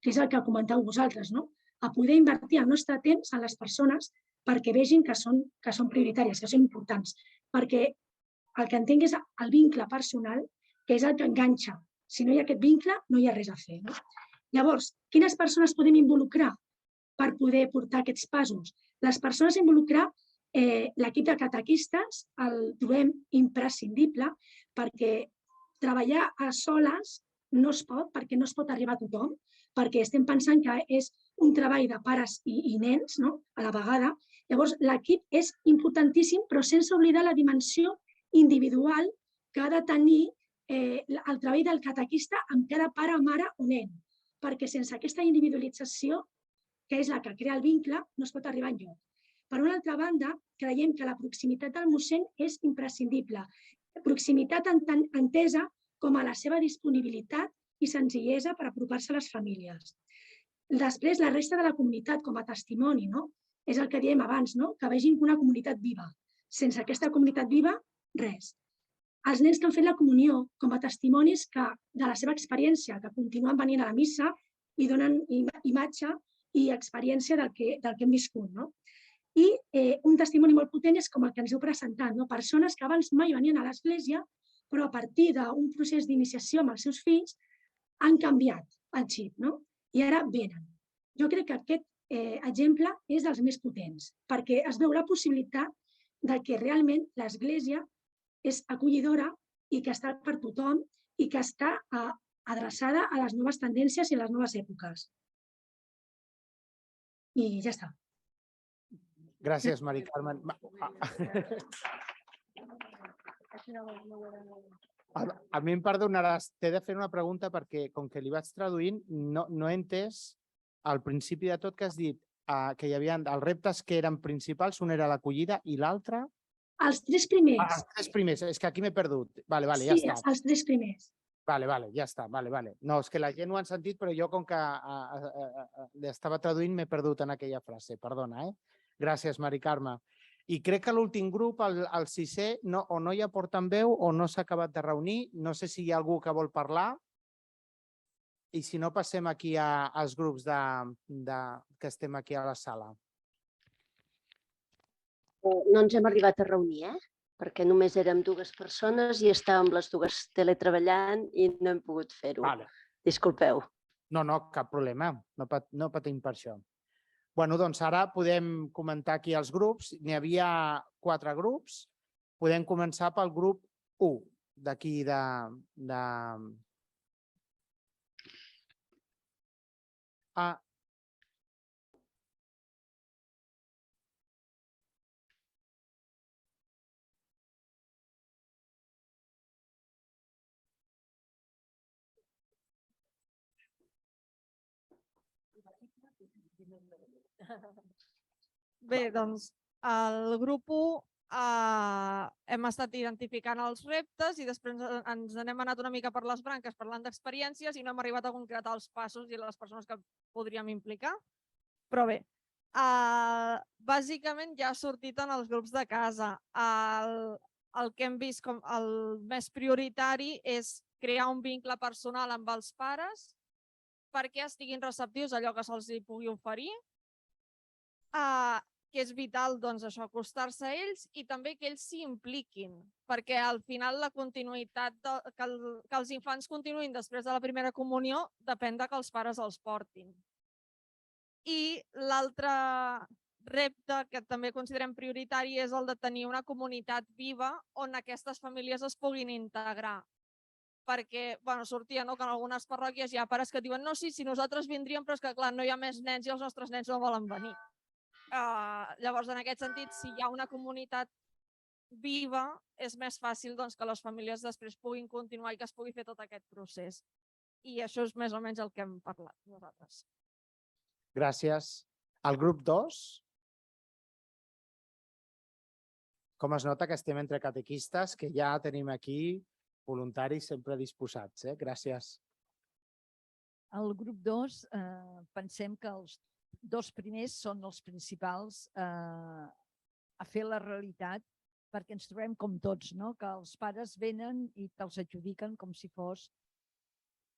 que és el que comenteu vosaltres, no? A poder invertir el nostre temps en les persones perquè vegin que són prioritàries, que són importants, perquè el que entenc és el vincle personal, que és el que enganxa. Si no hi ha aquest vincle, no hi ha res a fer. No? Llavors, quines persones podem involucrar per poder portar aquests passos? Les persones a involucrar, l'equip de catequistes el trobem imprescindible perquè treballar a soles no es pot, perquè no es pot arribar a tothom, perquè estem pensant que és un treball de pares i nens, no? A la vegada. Llavors, l'equip és importantíssim, però sense oblidar la dimensió individual que ha de tenir el treball del catequista amb cada pare, mare o nen, perquè sense aquesta individualització, que és la que crea el vincle, no es pot arribar enlloc. Per una altra banda, creiem que la proximitat del mossèn és imprescindible. Proximitat entesa com a la seva disponibilitat i senzillesa per apropar-se a les famílies. Després, la resta de la comunitat com a testimoni, no? És el que dèiem abans, no? Que vegin una comunitat viva. Sense aquesta comunitat viva, res. Els nens que han fet la comunió com a testimonis de la seva experiència, que continuen venint a la missa i donen imatge i experiència del que hem viscut. No? I un testimoni molt potent és com el que ens heu presentat, no? Persones que abans mai venien a l'església, però a partir d'un procés d'iniciació amb els seus fills han canviat el xip, no? I ara venen. Jo crec que aquest exemple és dels més potents, perquè es veu la possibilitat de que realment l'església és acollidora i que està per tothom i que està adreçada a les noves tendències i a les noves èpoques. I ja està. Gràcies, Mari Carmen. A mi em perdonaràs, t'he de fer una pregunta perquè com que li vaig traduint no he entès al principi de tot que has dit que hi havia els reptes que eren principals, un era l'acollida i l'altre... Els 3 primers. Els 3 primers, és que aquí m'he perdut. Vale, ja Sí, està. els 3 primers. Vale, ja està. Vale. No, és que la gent ho han sentit, però jo com que l'estava traduint m'he perdut en aquella frase. Perdona, Gràcies, Mari Carme. I crec que l'últim grup, el 6è, o no hi ha portaveu o no s'ha acabat de reunir. No sé si hi ha algú que vol parlar. I si no, passem aquí als grups que estem aquí a la sala. No ens hem arribat a reunir, perquè només érem 2 persones i estàvem les 2 teletreballant i no hem pogut fer-ho. Disculpeu. No, cap problema. No patim per això. Bueno, doncs ara podem comentar aquí els grups. N'hi havia 4 grups. Podem començar pel grup 1, d'aquí Bé, doncs, al grup 1 hem estat identificant els reptes i després ens n'hem anat una mica per les branques parlant d'experiències i no hem arribat a concretar els passos i les persones que podríem implicar. Però bé, bàsicament ja ha sortit en els grups de casa. El que hem vist com el més prioritari és crear un vincle personal amb els pares perquè estiguin receptius a allò que se'ls pugui oferir, que és vital això, acostar-se a ells i també que ells s'hi impliquin, perquè al final la continuïtat, que els infants continuïn després de la primera comunió depèn de que els pares els portin. I l'altre repte que també considerem prioritari és el de tenir una comunitat viva on aquestes famílies es puguin integrar. Perquè sortia que en algunes parròquies hi ha pares que diuen no, sí, nosaltres vindríem, però és que clar, no hi ha més nens i els nostres nens no volen venir. Llavors, en aquest sentit, si hi ha una comunitat viva, és més fàcil que les famílies després puguin continuar i que es pugui fer tot aquest procés. I això és més o menys el que hem parlat nosaltres. Gràcies. El grup 2? Com es nota que estem entre catequistes, que ja tenim aquí voluntaris sempre disposats. Gràcies. Al grup 2 pensem que els 2 primers són els principals a fer la realitat, perquè ens trobem com tots, que els pares venen i te'ls adjudiquen com si fos.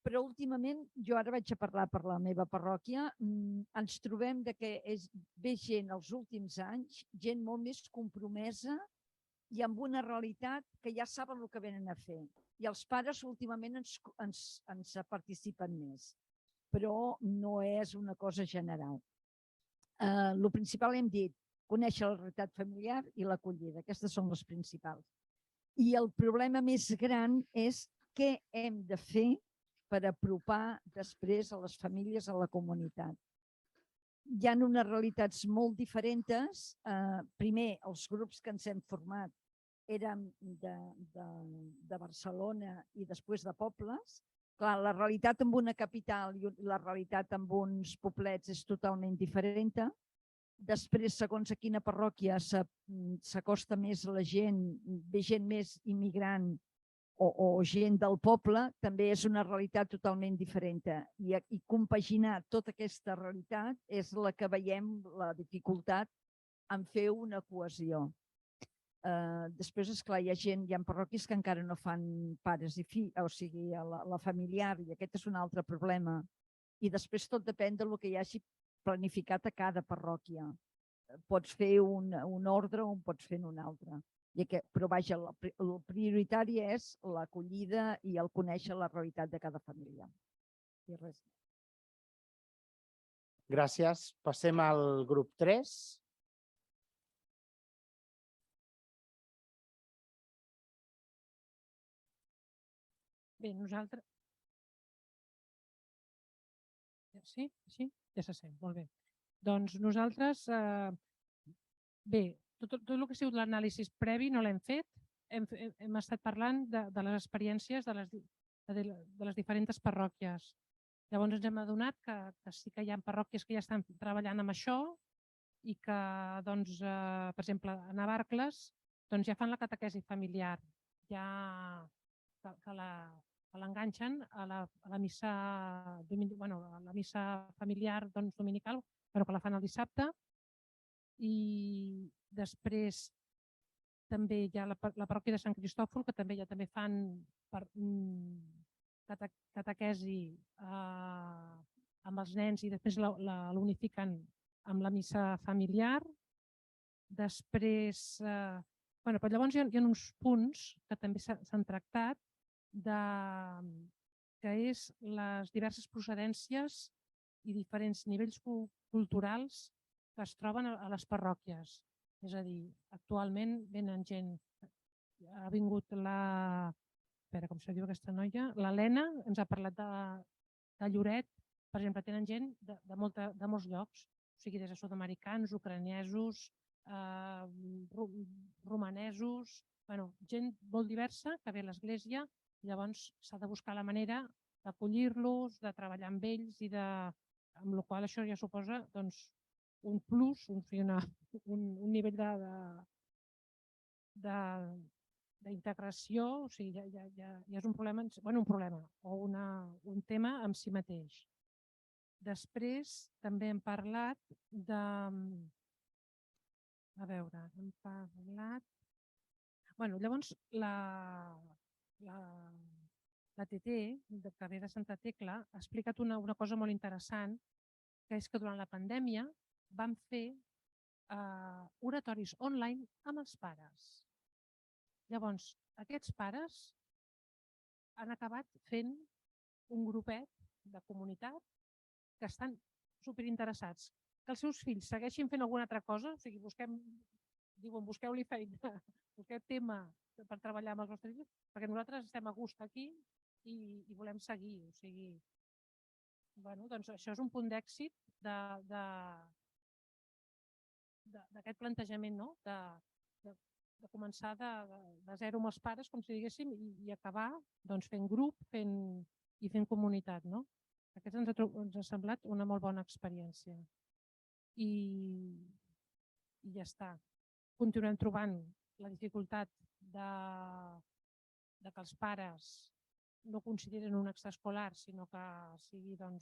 Però últimament, jo ara vaig a parlar per la meva parròquia, ens trobem que ve gent els últims anys, gent molt més compromesa i amb una realitat que ja saben el que venen a fer. I els pares últimament ens participen més, però no és una cosa general. El principal hem dit, conèixer la realitat familiar i l'acollida. Aquestes són les principals. I el problema més gran és què hem de fer per apropar després a les famílies a la comunitat. Hi ha unes realitats molt diferents. Primer, els grups que ens hem format érem de Barcelona i després de pobles. Clar, la realitat amb una capital i la realitat amb uns poblets és totalment diferent. Després, segons a quina parròquia s'acosta més la gent, ve gent més immigrant o gent del poble, també és una realitat totalment diferent. I compaginar tota aquesta realitat és la que veiem la dificultat en fer una cohesió. Després, esclar, hi ha parròquies que encara no fan pares i fills, o sigui, la familiar, i aquest és un altre problema. I després tot depèn del que hi hagi planificat a cada parròquia. Pots fer un ordre o en pots fer un altre. Però vaja, el prioritari és l'acollida i el conèixer la realitat de cada família. I res. Gràcies. Passem al grup 3. Bé, nosaltres... Sí? Ja se sent, molt bé. Doncs nosaltres, bé, tot el que ha sigut l'anàlisi previ no l'hem fet. Hem estat parlant de les experiències de les diferents parròquies. Llavors ens hem adonat que sí que hi ha parròquies que ja estan treballant amb això i que, doncs, per exemple, a Navarcles doncs ja fan la catequesi familiar, ja que l'enganxen a la missa familiar dominical, però que la fan el dissabte. I després també hi ha la parròquia de Sant Cristòfol, que també fan catequesi amb els nens i després l'unifiquen amb la missa familiar. Després, però llavors hi ha uns punts que també s'han tractat, que és les diverses procedències i diferents nivells culturals que es troben a les parròquies. És a dir, actualment venen gent, ha vingut com se diu aquesta noia, l'Helena, ens ha parlat de Lloret, per exemple, tenen gent de molts llocs, o sigui, des de sud-americans, ucranesos, romanesos, gent molt diversa que ve a l'església, llavors s'ha de buscar la manera d'acollir-los, de treballar amb ells i amb la qual cosa això ja suposa un plus, un nivell d'integració, o sigui, ja és un problema o un tema en si mateix. Després també hem parlat llavors la TT, que ve de Santa Tecla, ha explicat una cosa molt interessant, que és que durant la pandèmia van fer oratoris online amb els pares. Llavors, aquests pares han acabat fent un grupet de comunitat que estan superinteressats. Que els seus fills segueixin fent alguna altra cosa, o sigui, busqueu-li feina, busqueu tema per treballar amb els vostres fills, perquè nosaltres estem a gust aquí i volem seguir. O sigui, doncs això és un punt d'èxit d'aquest plantejament, de començar de zero amb els pares, com si diguéssim, i acabar fent grup i fent comunitat. Aquest ens ha semblat una molt bona experiència. I ja està. Continuem trobant la dificultat que els pares no consideren un extraescolar, sinó que sigui un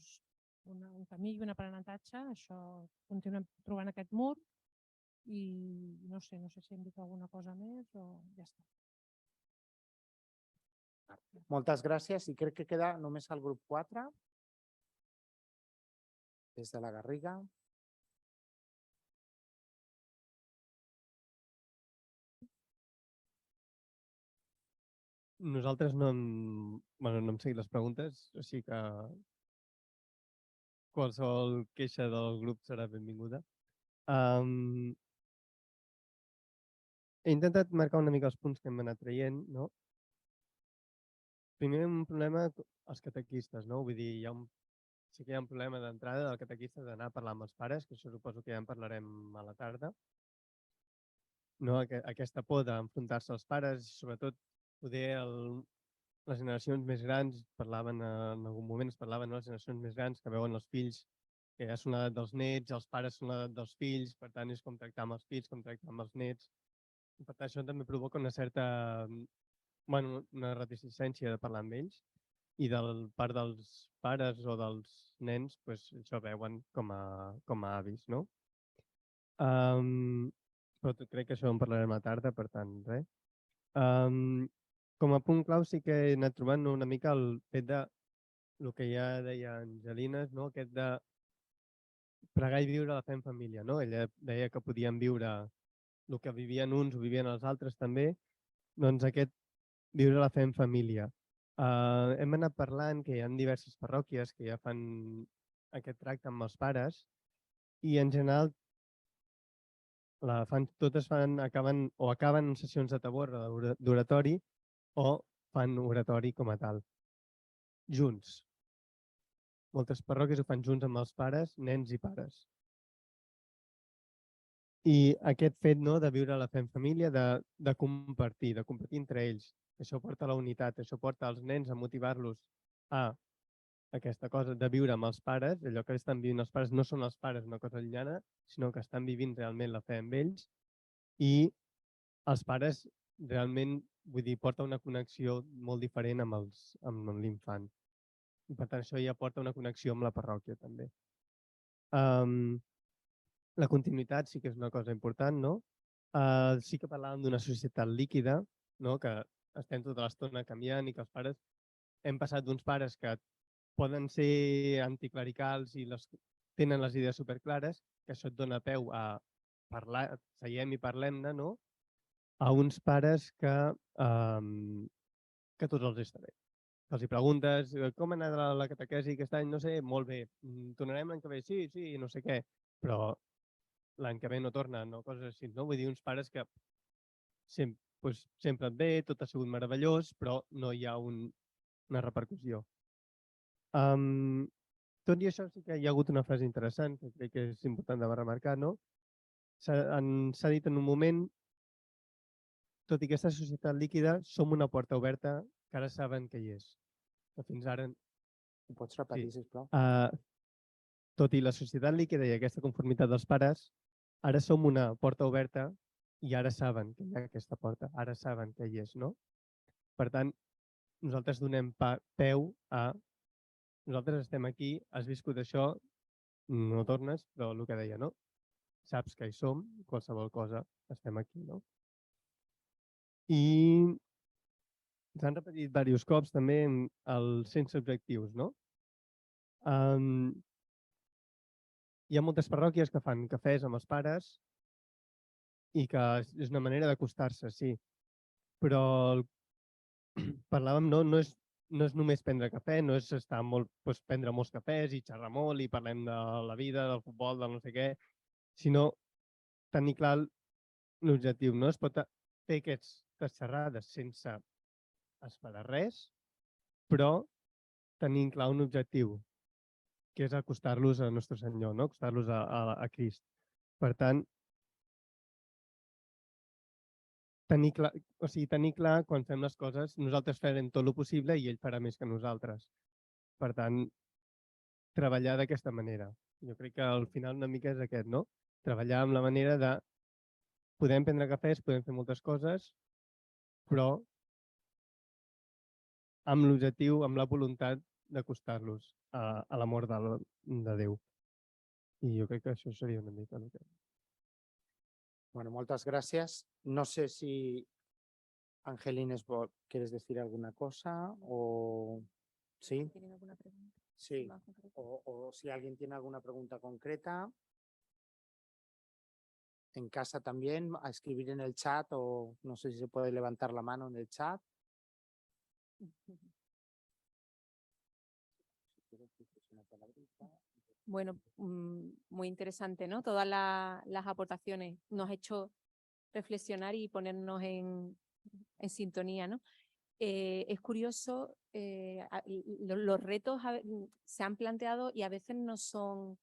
camí i un aprenentatge. Això continuem trobant aquest mur i no sé si hem dit alguna cosa més o ja està. Moltes gràcies i crec que queda només el grup 4. Des de la Garriga. Nosaltres no hem seguit les preguntes, o sigui que qualsevol queixa del grup serà benvinguda. He intentat marcar una mica els punts que hem anat traient. Primer un problema als catequistes, vull dir, sí que hi ha un problema d'entrada del catequista d'anar a parlar amb els pares, que això suposo que ja en parlarem a la tarda. Aquesta por d'enfrontar-se als pares, sobretot poder les generacions més grans, en algun moment es parlaven de les generacions més grans que veuen els fills que ja són l'edat dels nets, els pares són l'edat dels fills, per tant és com tractar amb els fills, com tractar amb els nets. Per tant, això també provoca una certa una reticència de parlar amb ells i del part dels pares o dels nens això veuen com a avis. Però crec que això en parlarem a la tarda, per tant, res. Com a punt clau sí que he anat trobant una mica el fet de el que ja deia Angelina, aquest de pregar i viure la fe en família. Ella deia que podien viure el que vivien uns o vivien els altres també, doncs aquest viure la fe en família. Hem anat parlant que hi ha diverses parròquies que ja fan aquest tracte amb els pares i en general totes acaben en sessions de taborra d'oratori o fan oratori com a tal, junts. Moltes parròquies ho fan junts amb els pares, nens i pares. I aquest fet de viure la fe en família, de compartir entre ells, això porta a la unitat, això porta als nens a motivar-los a aquesta cosa de viure amb els pares, allò que estan vivint els pares no són els pares una cosa llunyana, sinó que estan vivint realment la fe amb ells, i els pares realment, vull dir, porta una connexió molt diferent amb l'infant. I per tant això ja porta una connexió amb la parròquia també. La continuïtat sí que és una cosa important, no? Sí que parlàvem d'una societat líquida, no? Que estem tota l'estona canviant i que els pares hem passat d'uns pares que poden ser anticlericals i tenen les idees superclares, que això et dona peu a parlar, seiem i parlem-ne, no? A uns pares que tots els està bé. Que els hi preguntes com ha anat la catequesi aquest any, no sé, molt bé, tornarem l'any que ve, sí, no sé què, però l'any que ve no torna, no? Coses així, no? Vull dir, uns pares que sempre et ve, tot ha sigut meravellós, però no hi ha una repercussió. Tot i això sí que hi ha hagut una frase interessant que crec que és important de remarcar, no? S'ha dit en un moment, tot i aquesta societat líquida, som una porta oberta que ara saben que hi és. Que fins ara... Ho pots repetir, sisplau? Tot i la societat líquida i aquesta conformitat dels pares, ara som una porta oberta i ara saben que hi ha aquesta porta, ara saben que hi és, no? Per tant, nosaltres donem peu a... Nosaltres estem aquí, has viscut això, no tornes, però el que deia, no? Saps que hi som, qualsevol cosa, estem aquí, no? I s'han repetit diversos cops també els sense objectius, no? Hi ha moltes parròquies que fan cafès amb els pares i que és una manera d'acostar-se, sí. Però parlàvem, no és només prendre cafè, no és estar prendre molts cafès i xerrar molt i parlem de la vida, del futbol, del no sé què, sinó tenir clar l'objectiu. No es pot fer aquestes xerrades sense esperar res, però tenint clar un objectiu, que és acostar-los a Nostre Senyor, no? Acostar-los a Crist. Per tant, tenir clar quan fem les coses, nosaltres farem tot el possible i ell farà més que nosaltres. Per tant, treballar d'aquesta manera. Jo crec que al final una mica és aquest, no? Treballar amb la manera de podem prendre cafès, podem fer moltes coses, però amb l'objectiu, amb la voluntat d'acostar-los a l'amor de Déu. I jo crec que això seria una mica el que... Bueno, moltes gràcies. No sé si Angelines, ¿quieres decir alguna cosa? O sí. ¿Tienen alguna pregunta? Sí. O si alguien tiene alguna pregunta concreta. En casa también, a escribir en el chat o no sé si se puede levantar la mano en el chat. Bueno, muy interesante, ¿no? Todas las aportaciones nos ha hecho reflexionar y ponernos en sintonía, ¿no? Es curioso, los retos se han planteado y a veces no son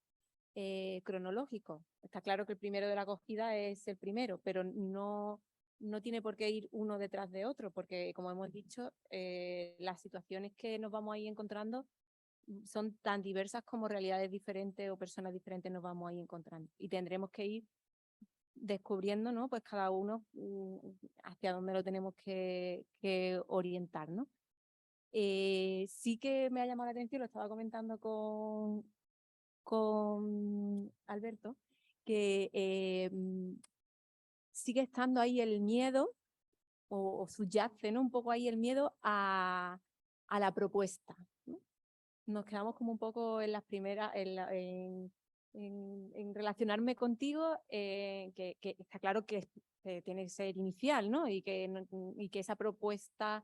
cronológicos. Está claro que el primero de la acogida es el primero, pero no tiene por qué ir uno detrás de otro, porque como hemos dicho, las situaciones que nos vamos a ir encontrando son tan diversas como realidades diferentes o personas diferentes nos vamos a ir encontrando. Y tendremos que ir descubriendo, ¿no? Pues cada uno hacia dónde lo tenemos que orientar, ¿no? Sí que me ha llamado la atención, lo estaba comentando con Alberto, que sigue estando ahí el miedo o subyace, ¿no? Un poco ahí el miedo a la propuesta, ¿no? Nos quedamos como un poco en las primeras, en relacionarme contigo, que está claro que tiene que ser inicial, ¿no? Y que esa propuesta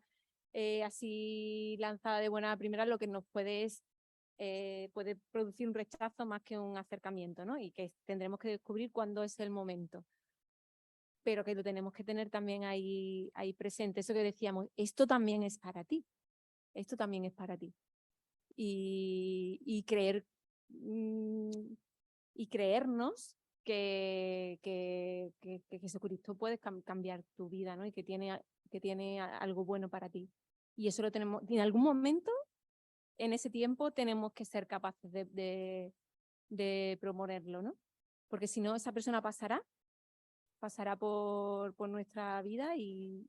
así lanzada de buena primera lo que nos puede producir un rechazo más que un acercamiento, ¿no? Y que tendremos que descubrir cuándo es el momento. Pero que lo tenemos que tener también ahí presente. Eso que decíamos, esto también es para ti. Esto también es para ti. Y creernos que Jesucristo puede cambiar tu vida, ¿no? Y que tiene algo bueno para ti. Y eso lo tenemos, en algún momento en ese tiempo tenemos que ser capaces de promoverlo, ¿no? Porque si no, esa persona pasará por nuestra vida y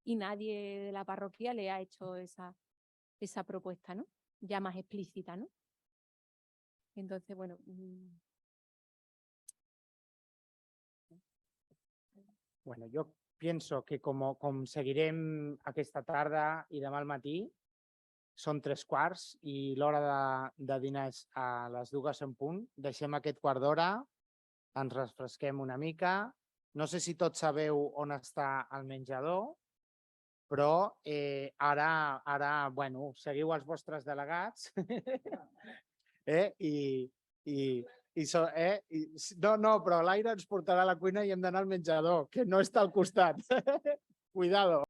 nadie de la parroquia le ha hecho esa propuesta, ¿no? Ya más explícita, ¿no? Entonces, bueno. Bueno, jo penso que com seguirem aquesta tarda i demà al matí, són 3:15 i l'hora de dinar és a les 2 en punt. Deixem aquest quart d'hora, ens refresquem una mica. No sé si tots sabeu on està el menjador, però ara, bueno, seguiu els vostres delegats no, però l'Aire ens portarà a la cuina i hem d'anar al menjador, que no està al costat. Cuidado.